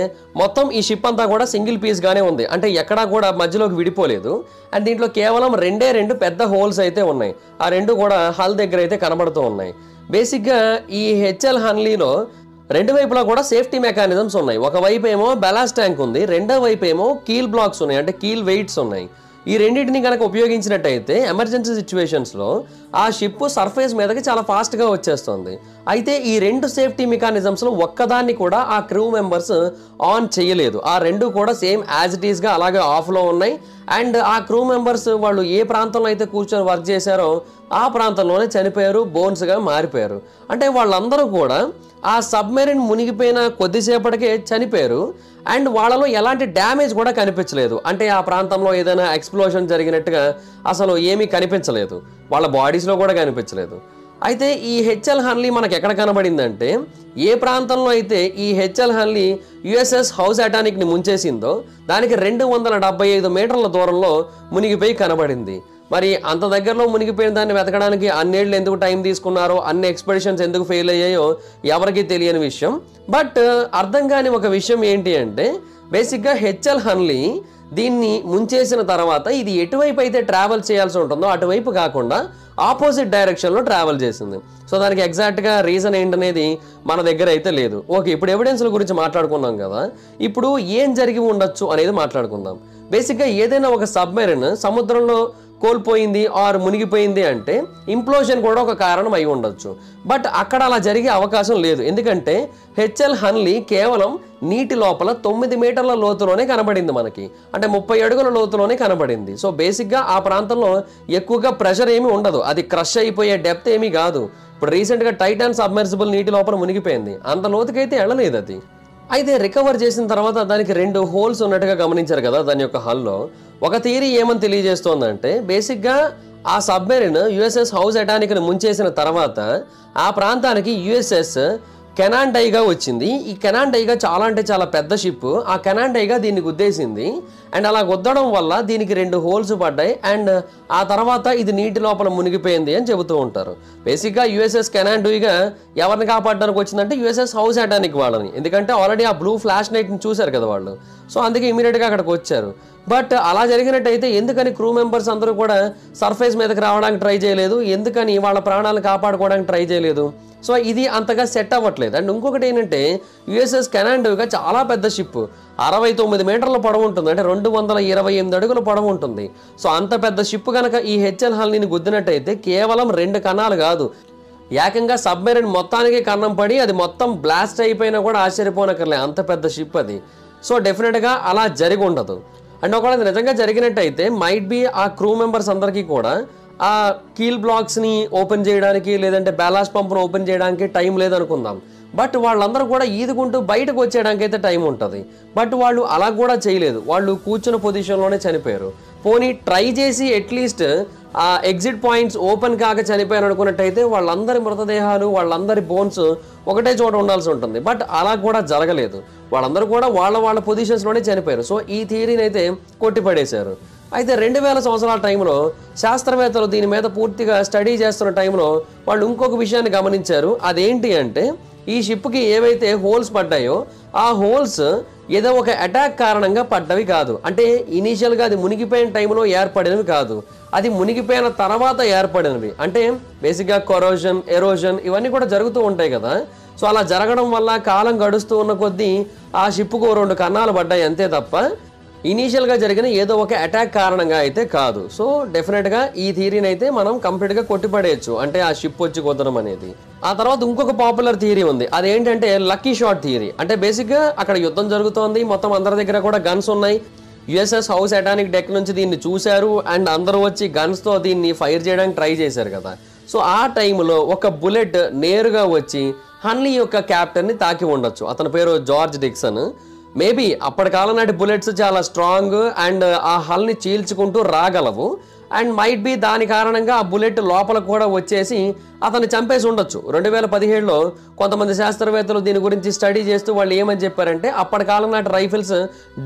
మొత్తం ఈ షిప్ అంతా కూడా సింగిల్ పీస్గానే ఉంది, అంటే ఎక్కడా కూడా మధ్యలోకి విడిపోలేదు. అండ్ దీంట్లో కేవలం 2 పెద్ద హోల్స్ అయితే ఉన్నాయి. ఆ 2 కూడా హల్ దగ్గర అయితే కనబడుతూ ఉన్నాయి. బేసిక్గా ఈ హెచ్ఎల్ హన్లీలో 2 వైపులా కూడా సేఫ్టీ మెకానిజమ్స్ ఉన్నాయి. ఒకవైపు ఏమో బెలాస్ట్ ట్యాంక్ ఉంది, రెండో వైపు ఏమో కీల్ బ్లాక్స్ ఉన్నాయి, అంటే కీల్ వెయిట్స్ ఉన్నాయి. ఈ రెండింటిని కనుక ఉపయోగించినట్టయితే ఎమర్జెన్సీ సిచ్యువేషన్స్లో ఆ షిప్ సర్ఫేస్ మీదకి చాలా ఫాస్ట్గా వచ్చేస్తుంది. అయితే ఈ 2 సేఫ్టీ మెకానిజమ్స్లో ఒక్కదాన్ని కూడా ఆ క్రూ మెంబర్స్ ఆన్ చేయలేదు. ఆ 2 కూడా సేమ్ యాజ్ ఇట్ ఈస్గా అలాగే ఆఫ్లో ఉన్నాయి. అండ్ ఆ క్రూ మెంబర్స్ వాళ్ళు ఏ ప్రాంతంలో అయితే కూర్చొని వర్క్ చేశారో ఆ ప్రాంతంలోనే చనిపోయారు, బోన్స్గా మారిపోయారు. అంటే వాళ్ళందరూ కూడా ఆ సబ్మెరైన్ మునిగిపోయిన కొద్దిసేపటికే చనిపోయారు. అండ్ వాళ్ళలో ఎలాంటి డ్యామేజ్ కూడా కనిపించలేదు, అంటే ఆ ప్రాంతంలో ఏదైనా ఎక్స్ప్లోషన్ జరిగినట్టుగా అసలు ఏమీ కనిపించలేదు, వాళ్ళ బాడీస్లో కూడా కనిపించలేదు. అయితే ఈ హెచ్ఎల్ హన్లీ మనకు ఎక్కడ కనబడిందంటే ఏ ప్రాంతంలో అయితే ఈ హెచ్ఎల్ హన్లీ యుఎస్ఎస్ హౌస్ అటానిక్ని ముంచేసిందో దానికి 275 మీటర్ల దూరంలో మునిగిపోయి కనబడింది. మరి అంత దగ్గరలో మునిగిపోయిన దాన్ని వెతకడానికి అన్నేళ్ళు ఎందుకు టైం తీసుకున్నారో, అన్ని ఎక్స్పెడిషన్స్ ఎందుకు ఫెయిల్ అయ్యాయో ఎవరికి తెలియని విషయం. బట్ అర్థం కాని ఒక విషయం ఏంటి అంటే బేసిక్గా హెచ్ఎల్ హన్లీ దీన్ని ముంచేసిన తర్వాత ఇది ఎటువైపు అయితే ట్రావెల్ చేయాల్సి ఉంటుందో అటువైపు కాకుండా ఆపోజిట్ డైరెక్షన్లో ట్రావెల్ చేసింది. సో దానికి ఎగ్జాక్ట్గా రీజన్ ఏంటనేది మన దగ్గర అయితే లేదు. ఓకే, ఇప్పుడు ఎవిడెన్స్ల గురించి మాట్లాడుకున్నాం కదా, ఇప్పుడు ఏం జరిగి ఉండొచ్చు అనేది మాట్లాడుకుందాం. బేసిక్గా ఏదైనా ఒక సబ్మెరైన్ సముద్రంలో కోల్పోయింది ఆర్ మునిగిపోయింది అంటే ఇంప్లోజన్ కూడా ఒక కారణం అయి ఉండొచ్చు. బట్ అక్కడ అలా జరిగే అవకాశం లేదు. ఎందుకంటే హెచ్ఎల్ హన్లీ కేవలం నీటి లోపల 9 మీటర్ల లోతులోనే కనబడింది మనకి, అంటే 30 అడుగుల లోతులోనే కనబడింది. సో బేసిక్గా ఆ ప్రాంతంలో ఎక్కువగా ప్రెషర్ ఏమీ ఉండదు, అది క్రష్ అయిపోయే డెప్త్ ఏమీ కాదు. ఇప్పుడు రీసెంట్గా టైటాన్ సబ్మెర్సిబుల్ నీటి లోపల మునిగిపోయింది, అంత లోతుకైతే వెళ్ళలేదు అది. అయితే రికవర్ చేసిన తర్వాత దానికి 2 హోల్స్ ఉన్నట్టుగా గమనించారు కదా దాని యొక్క హల్లో. ఒక థియరీ ఏమని తెలియజేస్తోందంటే బేసిక్గా ఆ సబ్మెరైన్ యుఎస్ఎస్ హౌస్ ఎటానిక్ని ముంచేసిన తర్వాత ఆ ప్రాంతానికి యుఎస్ఎస్ కెనాండైగా వచ్చింది. ఈ కెనాండైగా చాలా అంటే చాలా పెద్ద షిప్, ఆ కెనాండైగా దీన్ని గుద్దేసింది. అండ్ అలా గుద్దడం వల్ల దీనికి 2 హోల్స్ పడ్డాయి అండ్ ఆ తర్వాత ఇది నీటి లోపల మునిగిపోయింది అని చెబుతూ ఉంటారు. బేసిక్గా యుఎస్ఎస్ కెనాండైగా ఎవరిని కాపాడడానికి వచ్చిందంటే యుఎస్ఎస్ హౌస్ ఎటానిక్ వాళ్ళని, ఎందుకంటే ఆల్రెడీ ఆ బ్లూ ఫ్లాష్ లైట్ని చూశారు కదా వాళ్ళు. సో అందుకే ఇమీడియట్గా అక్కడికి వచ్చారు. బట్ అలా జరిగినట్టయితే ఎందుకని క్రూ మెంబర్స్ అందరూ కూడా సర్ఫేస్ మీదకి రావడానికి ట్రై చేయలేదు, ఎందుకని వాళ్ళ ప్రాణాలను కాపాడుకోవడానికి ట్రై చేయలేదు? సో ఇది అంతగా సెట్ అవ్వట్లేదు. అండ్ ఇంకొకటి ఏంటంటే యుఎస్ఎస్ కెనాండోగా చాలా పెద్ద షిప్, 69 మీటర్ల పొడవు ఉంటుంది, అంటే 228 అడుగుల పొడవు ఉంటుంది. సో అంత పెద్ద షిప్ కనుక ఈ హెచ్ఎల్ హన్లీని గుద్దినట్టయితే కేవలం 2 కన్నాలు కాదు, ఏకంగా సబ్మెరైన్ మొత్తానికి కన్నం పడి అది మొత్తం బ్లాస్ట్ అయిపోయినా కూడా ఆశ్చర్యపోనక్కర్లే, అంత పెద్ద షిప్ అది. సో డెఫినెట్గా అలా జరిగి ఉండదు. అండ్ ఒకవేళ నిజంగా జరిగినట్టయితే మైట్ బి ఆ క్రూ మెంబర్స్ అందరికీ కూడా ఆ కీల్ బ్లాక్స్ని ఓపెన్ చేయడానికి లేదంటే బ్యాలాస్ట్ పంప్ను ఓపెన్ చేయడానికి టైం లేదనుకుందాం. బట్ వాళ్ళందరూ కూడా ఈదుకుంటూ బయటకు వచ్చేయడానికి అయితే టైం ఉంటుంది. బట్ వాళ్ళు అలా కూడా చేయలేదు, వాళ్ళు కూర్చున్న పొజిషన్లోనే చనిపోయారు. పోనీ ట్రై చేసి అట్లీస్ట్ ఆ ఎగ్జిట్ పాయింట్స్ ఓపెన్ కాక చనిపోయారు అనుకున్నట్టయితే వాళ్ళందరి మృతదేహాలు వాళ్ళందరి బోన్స్ ఒకటే చోట ఉండాల్సి ఉంటుంది. బట్ అలా కూడా జరగలేదు, వాళ్ళందరూ కూడా వాళ్ళ పొజిషన్స్లోనే చనిపోయారు. సో ఈ థియరీని అయితే కొట్టిపడేశారు. అయితే 2000 సంవత్సరాల టైంలో శాస్త్రవేత్తలు దీని మీద పూర్తిగా స్టడీ చేస్తున్న టైంలో వాళ్ళు ఇంకొక విషయాన్ని గమనించారు. అదేంటి అంటే ఈ షిప్కి ఏవైతే హోల్స్ పడ్డాయో ఆ హోల్స్ ఏదో ఒక అటాక్ కారణంగా పడ్డవి కాదు, అంటే ఇనీషియల్గా అది మునిగిపోయిన టైంలో ఏర్పడినవి కాదు, అది మునిగిపోయిన తర్వాత ఏర్పడినవి. అంటే బేసిక్గా కొరోజన్, ఎరోజన్ ఇవన్నీ కూడా జరుగుతూ ఉంటాయి కదా. సో అలా జరగడం వల్ల కాలం గడుస్తూ ఉన్న కొద్దీ ఆ షిప్కు 2 కన్నాలు పడ్డాయి అంతే తప్ప ఇనీషియల్గా జరిగిన ఏదో ఒక అటాక్ కారణంగా అయితే కాదు. సో డెఫినెట్గా ఈ థియరీని అయితే మనం కంప్లీట్గా కొట్టిపడేయచ్చు, అంటే ఆ షిప్ వచ్చి కుదరడం అనేది. ఆ తర్వాత ఇంకొక పాపులర్ థియరీ ఉంది, అదేంటంటే లక్కీ షాట్ థియరీ. అంటే బేసిక్గా అక్కడ యుద్ధం జరుగుతోంది, మొత్తం అందరి దగ్గర కూడా గన్స్ ఉన్నాయి, యుఎస్ఎస్ హౌస్ ఎటానిక్ డెక్ నుంచి దీన్ని చూశారు అండ్ అందరూ వచ్చి గన్స్తో దీన్ని ఫైర్ చేయడానికి ట్రై చేశారు కదా. సో ఆ టైంలో ఒక బుల్లెట్ నేరుగా వచ్చి హన్లీ యొక్క క్యాప్టెన్ని తాకి ఉండొచ్చు, అతని పేరు జార్జ్ డిక్సన్. మేబీ అప్పటి కాలం నాటి బుల్లెట్స్ చాలా స్ట్రాంగ్ అండ్ ఆ హల్ని చీల్చుకుంటూ రాగలవు. అండ్ మైట్ బి దాని కారణంగా ఆ బుల్లెట్ లోపల కూడా వచ్చేసి అతన్ని చంపేసి ఉండొచ్చు. 2017లో కొంతమంది శాస్త్రవేత్తలు దీని గురించి స్టడీ చేస్తూ వాళ్ళు ఏమని చెప్పారంటే అప్పటి కాలం నాటి రైఫిల్స్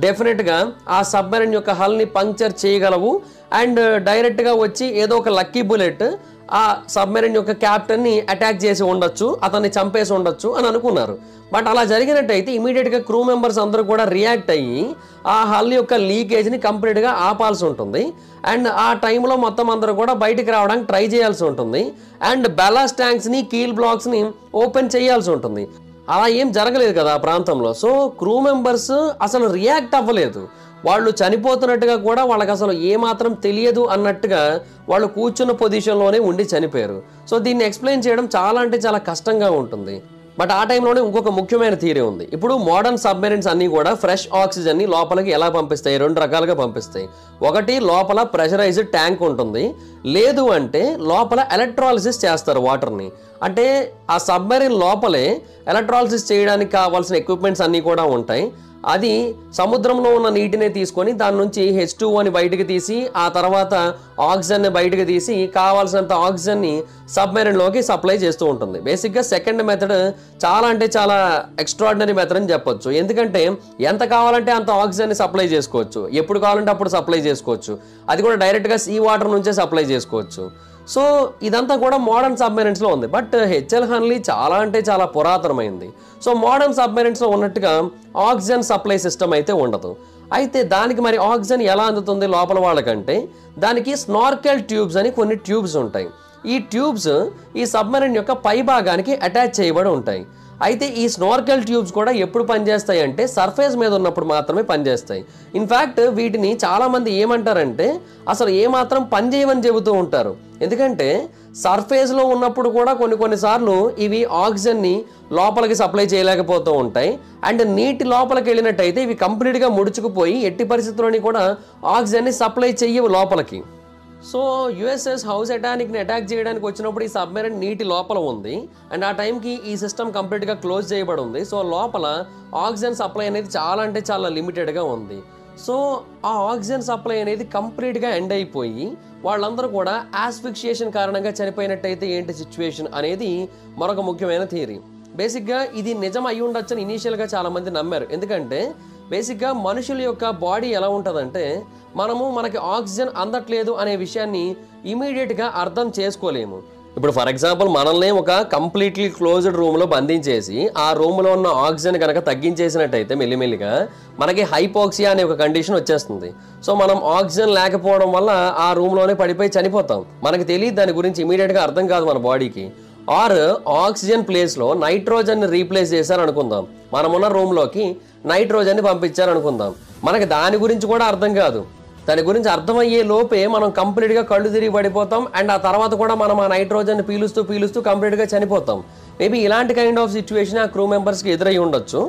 డెఫినెట్గా ఆ సబ్మెరైన్ యొక్క హల్ని పంక్చర్ చేయగలవు అండ్ డైరెక్ట్గా వచ్చి ఏదో ఒక లక్కీ బుల్లెట్ ఆ సబ్మెరైన్ యొక్క క్యాప్టెన్ని అటాక్ చేసి ఉండొచ్చు, అతన్ని చంపేసి ఉండొచ్చు అని అనుకున్నారు. బట్ అలా జరిగినట్టయితే ఇమీడియట్గా క్రూ మెంబర్స్ అందరూ కూడా రియాక్ట్ అయ్యి ఆ హల్ యొక్క లీకేజ్ని కంప్లీట్గా ఆపాల్సి ఉంటుంది. అండ్ ఆ టైంలో మొత్తం అందరూ కూడా బయటికి రావడానికి ట్రై చేయాల్సి ఉంటుంది అండ్ బ్యాలాస్ట్ ట్యాంక్స్ని, కీల్ బ్లాక్స్ని ఓపెన్ చేయాల్సి ఉంటుంది. అలా ఏం జరగలేదు కదా ఆ ప్రాంతంలో. సో క్రూ మెంబర్స్ అసలు రియాక్ట్ అవ్వలేదు, వాళ్ళు చనిపోతున్నట్టుగా కూడా వాళ్ళకి అసలు ఏమాత్రం తెలియదు అన్నట్టుగా వాళ్ళు కూర్చున్న పొజిషన్లోనే ఉండి చనిపోయారు. సో దీన్ని ఎక్స్ప్లెయిన్ చేయడం చాలా అంటే చాలా కష్టంగా ఉంటుంది. బట్ ఆ టైంలోనే ఇంకొక ముఖ్యమైన థియరీ ఉంది. ఇప్పుడు మోడర్న్ సబ్మెరైన్స్ అన్నీ కూడా ఫ్రెష్ ఆక్సిజన్ని లోపలికి ఎలా పంపిస్తాయి? 2 రకాలుగా పంపిస్తాయి. ఒకటి లోపల ప్రెషరైజ్డ్ ట్యాంక్ ఉంటుంది, లేదు అంటే లోపల ఎలక్ట్రాలిసిస్ చేస్తారు వాటర్ని. అంటే ఆ సబ్మెరైన్ లోపలే ఎలక్ట్రాలిసిస్ చేయడానికి కావాల్సిన ఎక్విప్మెంట్స్ అన్నీ కూడా ఉంటాయి. అది సముద్రంలో ఉన్న నీటిని తీసుకొని దాని నుంచి H2O బయటకు తీసి ఆ తర్వాత ఆక్సిజన్ని బయటకు తీసి కావాల్సినంత ఆక్సిజన్ని సబ్మెరైన్లోకి సప్లై చేస్తూ ఉంటుంది. బేసిక్గా సెకండ్ మెథడ్ చాలా అంటే చాలా ఎక్స్ట్రాడినరీ మెథడ్ అని చెప్పొచ్చు. ఎందుకంటే ఎంత కావాలంటే అంత ఆక్సిజన్ని సప్లై చేసుకోవచ్చు, ఎప్పుడు కావాలంటే అప్పుడు సప్లై చేసుకోవచ్చు, అది కూడా డైరెక్ట్గా సీ వాటర్ నుంచే సప్లై చేసుకోవచ్చు. సో ఇదంతా కూడా మోడర్న్ సబ్మెరైన్స్లో ఉంది. బట్ హెచ్ఎల్ హన్లీ చాలా అంటే చాలా పురాతనమైంది. సో మోడర్న్ సబ్మెరైన్స్లో ఉన్నట్టుగా ఆక్సిజన్ సప్లై సిస్టమ్ అయితే ఉండదు. అయితే దానికి మరి ఆక్సిజన్ ఎలా అందుతుంది లోపల వాళ్ళకంటే దానికి స్నార్కెల్ ట్యూబ్స్ అని కొన్ని ట్యూబ్స్ ఉంటాయి. ఈ ట్యూబ్స్ ఈ సబ్మెరైన్ యొక్క పై భాగానికి అటాచ్ చేయబడి ఉంటాయి. అయితే ఈ స్నార్కెల్ ట్యూబ్స్ కూడా ఎప్పుడు పనిచేస్తాయి అంటే సర్ఫేస్ మీద ఉన్నప్పుడు మాత్రమే పనిచేస్తాయి. ఇన్ఫ్యాక్ట్ వీటిని చాలామంది ఏమంటారంటే అసలు ఏమాత్రం పనిచేయమని చెబుతూ ఉంటారు. ఎందుకంటే సర్ఫేస్లో ఉన్నప్పుడు కూడా కొన్నిసార్లు ఇవి ఆక్సిజన్ని లోపలికి సప్లై చేయలేకపోతూ ఉంటాయి. అండ్ నీటి లోపలికి వెళ్ళినట్టయితే ఇవి కంప్లీట్గా ముడుచుకుపోయి ఎట్టి పరిస్థితుల్లోని కూడా ఆక్సిజన్ని సప్లై చెయ్యవు లోపలికి. సో యుఎస్ఎస్ హౌస్ ఎటానిక్ని అటాక్ చేయడానికి వచ్చినప్పుడు ఈ సబ్మెరైన్ నీటి లోపల ఉంది. అండ్ ఆ టైంకి ఈ సిస్టమ్ కంప్లీట్గా క్లోజ్ చేయబడి ఉంది. సో లోపల ఆక్సిజన్ సప్లై అనేది చాలా లిమిటెడ్గా ఉంది. సో ఆ ఆక్సిజన్ సప్లై అనేది కంప్లీట్గా ఎండ్ అయిపోయి వాళ్ళందరూ కూడా ఆస్ఫిక్షియేషన్ కారణంగా చనిపోయినట్టయితే ఏంటి సిచ్యువేషన్ అనేది మరొక ముఖ్యమైన థియరీ. బేసిక్గా ఇది నిజం అయి ఉండొచ్చని ఇనీషియల్గా చాలామంది నమ్మారు. ఎందుకంటే బేసిక్గా మనుషుల యొక్క బాడీ ఎలా ఉంటుందంటే మనకి ఆక్సిజన్ అందట్లేదు అనే విషయాన్ని ఇమీడియట్గా అర్థం చేసుకోలేము. ఇప్పుడు ఫర్ ఎగ్జాంపుల్ మనల్ని ఒక కంప్లీట్లీ క్లోజ్డ్ రూమ్లో బంధించేసి ఆ రూమ్లో ఉన్న ఆక్సిజన్ కనుక తగ్గించేసినట్టయితే మెల్లిమెల్లిగా మనకి హైపోక్సియా అనే ఒక కండిషన్ వచ్చేస్తుంది. సో మనం ఆక్సిజన్ లేకపోవడం వల్ల ఆ రూమ్లోనే పడిపోయి చనిపోతాం. మనకి తెలియదు, దాని గురించి ఇమీడియట్గా అర్థం కాదు మన బాడీకి. ఆర్ ఆక్సిజన్ ప్లేస్లో నైట్రోజన్ని రీప్లేస్ చేశారు అనుకుందాం, మనమున్న రూమ్లోకి నైట్రోజన్ని పంపించారు అనుకుందాం, మనకి దాని గురించి కూడా అర్థం కాదు. దాని గురించి అర్థమయ్యే లోపే మనం కంప్లీట్గా కళ్ళు తిరిగి పడిపోతాం. అండ్ ఆ తర్వాత కూడా మనం ఆ నైట్రోజన్ పీలుస్తూ కంప్లీట్గా చనిపోతాం. మేబీ ఇలాంటి కైండ్ ఆఫ్ సిచ్యువేషన్ ఆ క్రూ మెంబర్స్కి ఎదురై ఉండొచ్చు.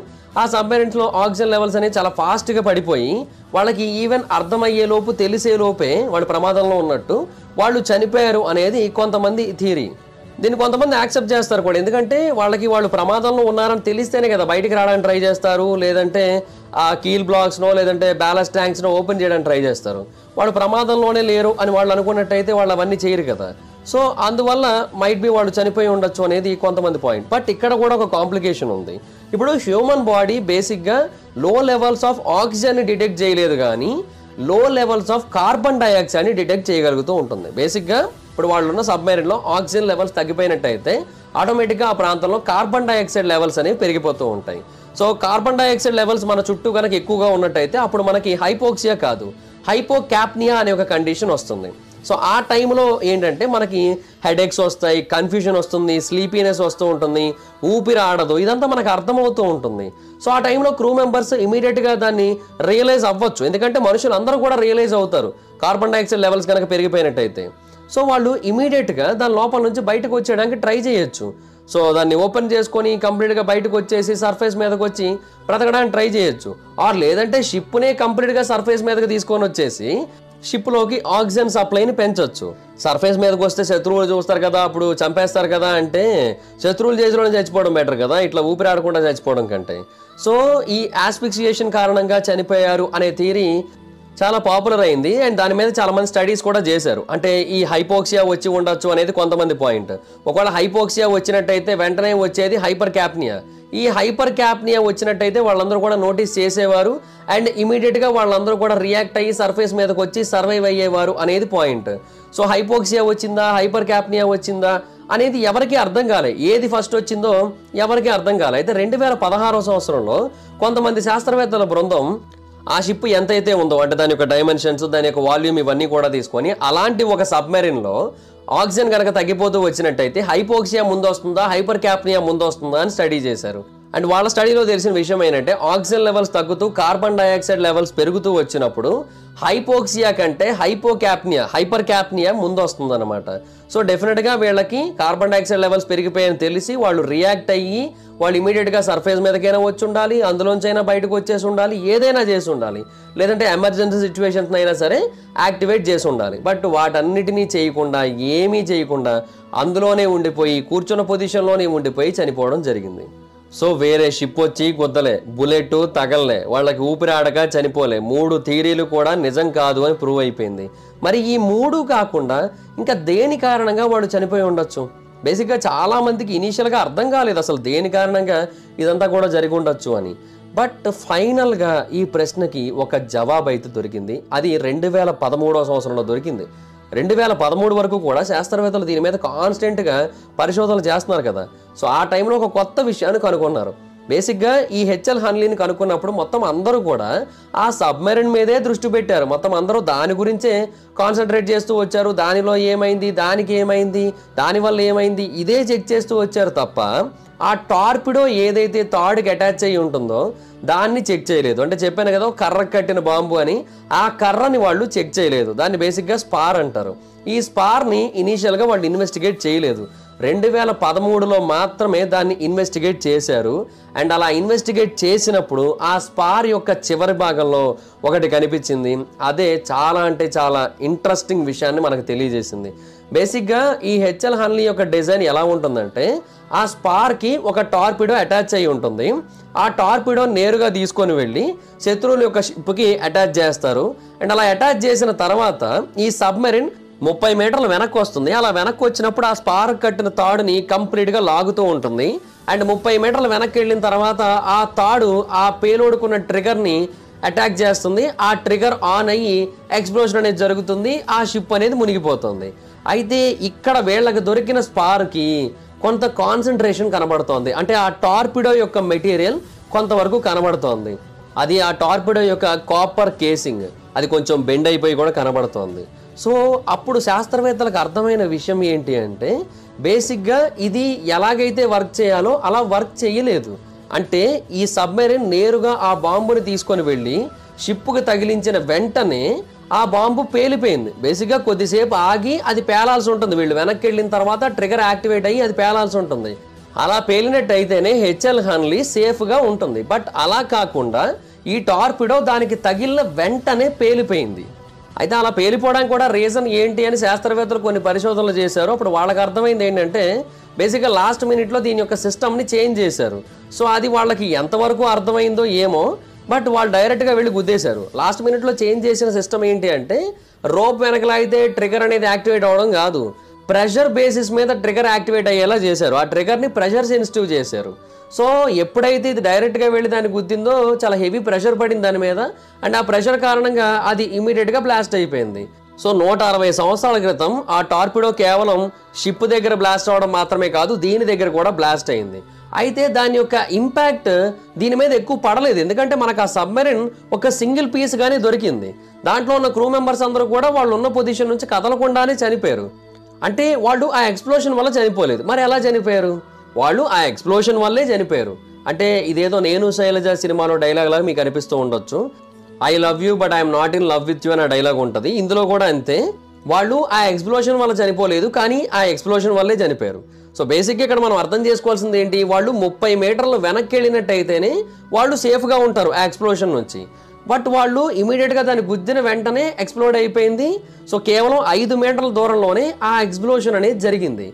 ఆ సబ్మెరైన్స్లో ఆక్సిజన్ లెవెల్స్ అనేవి చాలా ఫాస్ట్గా పడిపోయి వాళ్ళకి ఈవెన్ అర్థమయ్యే లోపు తెలిసే లోపే వాళ్ళు ప్రమాదంలో ఉన్నట్టు వాళ్ళు చనిపోయారు అనేది కొంతమంది థియరీ. దీన్ని కొంతమంది యాక్సెప్ట్ చేస్తారు కూడా. ఎందుకంటే వాళ్ళు ప్రమాదంలో ఉన్నారని తెలిస్తేనే కదా బయటికి రావడానికి ట్రై చేస్తారు, లేదంటే ఆ కీల్ బ్లాక్స్నో లేదంటే బ్యాలెన్స్ ట్యాంక్స్నో ఓపెన్ చేయడానికి ట్రై చేస్తారు. వాళ్ళు ప్రమాదంలోనే లేరు అని వాళ్ళు అనుకున్నట్టయితే వాళ్ళు అవన్నీ చేయరు కదా. సో అందువల్ల మైట్ బి వాళ్ళు చనిపోయి ఉండొచ్చు అనేది కొంతమంది పాయింట్. బట్ ఇక్కడ కూడా ఒక కాంప్లికేషన్ ఉంది. ఇప్పుడు హ్యూమన్ బాడీ బేసిక్గా లో లెవెల్స్ ఆఫ్ ఆక్సిజన్ని డిటెక్ట్ చేయలేదు, కానీ లో లెవెల్స్ ఆఫ్ కార్బన్ డైఆక్సైడ్ని డిటెక్ట్ చేయగలుగుతూ ఉంటుంది. బేసిక్గా ఇప్పుడు వాళ్ళు ఉన్న సబ్మెరైన్లో ఆక్సిజన్ లెవెల్స్ తగ్గిపోయినట్టయితే ఆటోమేటిక్గా ఆ ప్రాంతంలో కార్బన్ డైఆక్సైడ్ లెవెల్స్ అనేవి పెరిగిపోతూ ఉంటాయి. సో కార్బన్ డైఆక్సైడ్ లెవెల్స్ మన చుట్టూ కనుక ఎక్కువగా ఉన్నట్టయితే అప్పుడు మనకి హైపోక్సియా కాదు, హైపోకాప్నియా అనే ఒక కండిషన్ వస్తుంది. సో ఆ టైంలో ఏంటంటే మనకి హెడేక్స్ వస్తాయి, కన్ఫ్యూజన్ వస్తుంది, స్లీపీనెస్ వస్తూ ఉంటుంది, ఊపిరి ఆడదు, ఇదంతా మనకు అర్థమవుతూ ఉంటుంది. సో ఆ టైంలో క్రూ మెంబర్స్ ఇమీడియట్గా దాన్ని రియలైజ్ అవ్వచ్చు. ఎందుకంటే మనుషులు అందరూ కూడా రియలైజ్ అవుతారు కార్బన్ డైఆక్సైడ్ లెవెల్స్ కనుక పెరిగిపోయినట్టయితే. సో వాళ్ళు ఇమీడియట్గా దాని లోపల నుంచి బయటకు వచ్చేయడానికి ట్రై చేయొచ్చు. సో దాన్ని ఓపెన్ చేసుకొని కంప్లీట్గా బయటకు వచ్చేసి సర్ఫేస్ మీదకి వచ్చి బ్రతకడానికి ట్రై చేయొచ్చు. ఆర్ లేదంటే షిప్నే కంప్లీట్గా సర్ఫేస్ మీదకి తీసుకొని వచ్చేసి షిప్లోకి ఆక్సిజన్ సప్లైని పెంచవచ్చు. సర్ఫేస్ మీదకి వస్తే శత్రువులు చూస్తారు కదా, అప్పుడు చంపేస్తారు కదా, అంటే శత్రువులు చేతిలోనే చచ్చిపోవడం బెటర్ కదా ఇట్లా ఊపిరాడకుండా చచ్చిపోవడం కంటే. సో ఈ ఆస్ఫిక్సియేషన్ కారణంగా చనిపోయారు అనే థియరీ చాలా పాపులర్ అయింది. అండ్ దాని మీద చాలా మంది స్టడీస్ కూడా చేశారు. అంటే ఈ హైపోక్సియా వచ్చి ఉండొచ్చు అనేది కొంతమంది పాయింట్. ఒకవేళ హైపోక్సియా వచ్చినట్టయితే వెంటనే వచ్చేది హైపర్ క్యాప్నియా. ఈ హైపర్ క్యాప్నియా వచ్చినట్టయితే వాళ్ళందరూ కూడా నోటీస్ చేసేవారు అండ్ ఇమీడియట్గా వాళ్ళందరూ కూడా రియాక్ట్ అయ్యి సర్ఫేస్ మీదకి వచ్చి సర్వైవ్ అయ్యేవారు అనేది పాయింట్. సో హైపోక్సియా వచ్చిందా, హైపర్ క్యాప్నియా వచ్చిందా అనేది ఎవరికి అర్థం కాలే. ఏది ఫస్ట్ వచ్చిందో ఎవరికి అర్థం కాలే. అయితే 2016 సంవత్సరంలో కొంతమంది శాస్త్రవేత్తల బృందం ఆ షిప్ ఎంతైతే ఉందో అంటే దాని యొక్క డైమెన్షన్స్, దాని యొక్క వాల్యూమ్ ఇవన్నీ కూడా తీసుకొని అలాంటి ఒక సబ్మెరీన్లో ఆక్సిజన్ కనుక తగ్గిపోతూ వచ్చినట్టయితే హైపోక్సియా ముందు వస్తుందా, హైపర్ క్యాప్నియా ముందు వస్తుందా అని స్టడీ చేశారు. అండ్ వాళ్ళ స్టడీలో తెలిసిన విషయం ఏంటంటే ఆక్సిజన్ లెవెల్స్ తగ్గుతూ కార్బన్ డైఆక్సైడ్ లెవెల్స్ పెరుగుతూ వచ్చినప్పుడు హైపోక్సియా కంటే హైపోక్యాప్నియా, హైపర్ క్యాప్నియా ముందు వస్తుంది అనమాట. సో డెఫినెట్గా వీళ్ళకి కార్బన్ డైఆక్సైడ్ లెవెల్స్ పెరిగిపోయాయని తెలిసి వాళ్ళు రియాక్ట్ అయ్యి వాళ్ళు ఇమీడియట్గా సర్ఫేస్ మీదకైనా వచ్చి ఉండాలి, అందులోంచైనా బయటకు వచ్చేసి ఉండాలి, ఏదైనా చేసి ఉండాలి, లేదంటే ఎమర్జెన్సీ సిచ్యువేషన్స్ అయినా సరే యాక్టివేట్ చేసి ఉండాలి. బట్ వాటన్నిటినీ చేయకుండా, ఏమీ చేయకుండా అందులోనే ఉండిపోయి కూర్చున్న పొజిషన్లోనే ఉండిపోయి చనిపోవడం జరిగింది. సో వేరే షిప్ వచ్చి గుద్దలే, బుల్లెట్ తగలలే, వాళ్ళకి ఊపిరాడక చనిపోలే. 3 థియరీలు కూడా నిజం కాదు అని ప్రూవ్ అయిపోయింది. మరి ఈ 3 కాకుండా ఇంకా దేని కారణంగా వాడు చనిపోయి ఉండొచ్చు? బేసిక్గా చాలామందికి ఇనీషియల్గా అర్థం కాలేదు అసలు దేని కారణంగా ఇదంతా కూడా జరిగి ఉండొచ్చు అని. బట్ ఫైనల్గా ఈ ప్రశ్నకి ఒక జవాబు అయితే దొరికింది. అది 2013 సంవత్సరంలో దొరికింది. 2013 వరకు కూడా శాస్త్రవేత్తలు దీని మీద కాన్స్టెంట్గా పరిశోధనలు చేస్తున్నారు కదా. సో ఆ టైంలో ఒక కొత్త విషయాన్ని కనుగొన్నారు. బేసిక్గా ఈ హెచ్ఎల్ హన్లీని కనుక్కున్నప్పుడు మొత్తం అందరూ కూడా ఆ సబ్మెరైన్ మీదే దృష్టి పెట్టారు. మొత్తం అందరూ దాని గురించే కాన్సన్ట్రేట్ చేస్తూ వచ్చారు. దానిలో ఏమైంది, దానికి ఏమైంది, దానివల్ల ఏమైంది, ఇదే చెక్ చేస్తూ వచ్చారు తప్ప ఆ టార్పిడో ఏదైతే తాడుకి అటాచ్ అయ్యి ఉంటుందో దాన్ని చెక్ చేయలేదు. అంటే చెప్పాను కదా కర్రకు కట్టిన బాంబు అని, ఆ కర్రని వాళ్ళు చెక్ చేయలేదు. దాన్ని బేసిక్గా స్పార్ అంటారు. ఈ స్పార్ని ఇనీషియల్గా వాళ్ళు ఇన్వెస్టిగేట్ చేయలేదు. 2013లో మాత్రమే దాన్ని ఇన్వెస్టిగేట్ చేశారు. అండ్ అలా ఇన్వెస్టిగేట్ చేసినప్పుడు ఆ స్పార్ యొక్క చివరి భాగంలో ఒకటి కనిపించింది. అదే చాలా అంటే చాలా ఇంట్రెస్టింగ్ విషయాన్ని మనకు తెలియజేసింది. బేసిక్గా ఈ హెచ్ఎల్ హన్లీ యొక్క డిజైన్ ఎలా ఉంటుందంటే ఆ స్పార్కి ఒక టార్పిడో అటాచ్ అయి ఉంటుంది. ఆ టార్పిడో నేరుగా తీసుకొని వెళ్ళి శత్రువుల యొక్క షిప్కి అటాచ్ చేస్తారు. అండ్ అలా అటాచ్ చేసిన తర్వాత ఈ సబ్మెరైన్ 30 మీటర్లు వెనక్కి వస్తుంది. అలా వెనక్కి వచ్చినప్పుడు ఆ స్పార్క్ కట్టిన తాడుని కంప్లీట్గా లాగుతూ ఉంటుంది. అండ్ 30 మీటర్లు వెనక్కి వెళ్ళిన తర్వాత ఆ తాడు ఆ పేలోడుకున్న ట్రిగర్ని అటాక్ చేస్తుంది. ఆ ట్రిగర్ ఆన్ అయ్యి ఎక్స్ప్లోషన్ అనేది జరుగుతుంది. ఆ షిప్ అనేది మునిగిపోతుంది. అయితే ఇక్కడ వీళ్ళకి దొరికిన స్పార్కి కొంత కాన్సన్ట్రేషన్ కనబడుతోంది. అంటే ఆ టార్పిడో యొక్క మెటీరియల్ కొంతవరకు కనబడుతోంది. అది ఆ టార్పిడో యొక్క కాపర్ కేసింగ్ అది కొంచెం బెండ్ అయిపోయి కూడా కనబడుతోంది. సో అప్పుడు శాస్త్రవేత్తలకు అర్థమైన విషయం ఏంటి అంటే బేసిక్గా ఇది ఎలాగైతే వర్క్ చేయాలో అలా వర్క్ చేయలేదు. అంటే ఈ సబ్మెరైన్ నేరుగా ఆ బాంబుని తీసుకొని వెళ్ళి షిప్కి తగిలించిన వెంటనే ఆ బాంబు పేలిపోయింది. బేసిక్గా కొద్దిసేపు ఆగి అది పేలాల్సి ఉంటుంది. వీళ్ళు వెనక్కి వెళ్ళిన తర్వాత ట్రిగర్ యాక్టివేట్ అయ్యి అది పేలాల్సి ఉంటుంది. అలా పేలినట్టయితేనే హెచ్ఎల్ హన్లీ సేఫ్గా ఉంటుంది. బట్ అలా కాకుండా ఈ టార్పిడో దానికి తగిలిన వెంటనే పేలిపోయింది. అయితే అలా పేలిపోవడానికి కూడా రీజన్ ఏంటి అని శాస్త్రవేత్తలు కొన్ని పరిశోధనలు చేశారు. అప్పుడు వాళ్ళకి అర్థమైంది ఏంటంటే బేసిక్గా లాస్ట్ మినిట్లో దీని యొక్క సిస్టమ్ని చేంజ్ చేశారు. సో అది వాళ్ళకి ఎంతవరకు అర్థమైందో ఏమో, బట్ వాళ్ళు డైరెక్ట్గా వెళ్ళి గుద్దేశారు. లాస్ట్ మినిట్లో చేంజ్ చేసిన సిస్టమ్ ఏంటి అంటే రోప్ వెనకలా అయితే ట్రిగర్ అనేది యాక్టివేట్ అవ్వడం కాదు, ప్రెషర్ బేసిస్ మీద ట్రిగర్ యాక్టివేట్ అయ్యేలా చేశారు. ఆ ట్రిగర్ని ప్రెషర్ సెన్సిటివ్ చేశారు. సో ఎప్పుడైతే ఇది డైరెక్ట్గా వెళ్ళి దాన్ని గుద్దిందో చాలా హెవీ ప్రెషర్ పడింది దాని మీద. అండ్ ఆ ప్రెషర్ కారణంగా అది ఇమీడియట్గా బ్లాస్ట్ అయిపోయింది. సో 160 సంవత్సరాల క్రితం ఆ టార్పిడో కేవలం షిప్ దగ్గర బ్లాస్ట్ అవడం మాత్రమే కాదు, దీని దగ్గర కూడా బ్లాస్ట్ అయింది. అయితే దాని యొక్క ఇంపాక్ట్ దీని మీద ఎక్కువ పడలేదు. ఎందుకంటే మనకు ఆ సబ్మెరైన్ ఒక సింగిల్ పీస్ గానే దొరికింది. దాంట్లో ఉన్న క్రూ మెంబర్స్ అందరూ కూడా వాళ్ళు ఉన్న పొజిషన్ నుంచి కదలకుండానే చనిపోయారు. అంటే వాళ్ళు ఆ ఎక్స్ప్లోషన్ వల్ల చనిపోలేదు. మరి ఎలా చనిపోయారు? వాళ్ళు ఆ ఎక్స్ప్లోషన్ వల్లే చనిపోయారు. అంటే ఇదేదో నేను శైలజ సినిమాలో డైలాగ్ లాగా మీకు అనిపిస్తూ ఉండొచ్చు. I love you but I'm not in love with you అనే డైలాగ్ ఉంటుంది. ఇందులో కూడా అంతే, వాళ్ళు ఆ ఎక్స్ప్లోషన్ వల్ల చనిపోలేదు, కానీ ఆ ఎక్స్ప్లోషన్ వల్లే చనిపోయారు. సో బేసిక్గా ఇక్కడ మనం అర్థం చేసుకోవాల్సింది ఏంటి, వాళ్ళు 30 మీటర్లు వెనక్కి వెళ్ళినట్టయితేనే వాళ్ళు సేఫ్గా ఉంటారు ఆ ఎక్స్ప్లోషన్ నుంచి. బట్ వాళ్ళు ఇమీడియట్గా దాన్ని గుద్దిన వెంటనే ఎక్స్ప్లోడ్ అయిపోయింది. సో కేవలం 5 మీటర్ల దూరంలోనే ఆ ఎక్స్ప్లోషన్ అనేది జరిగింది.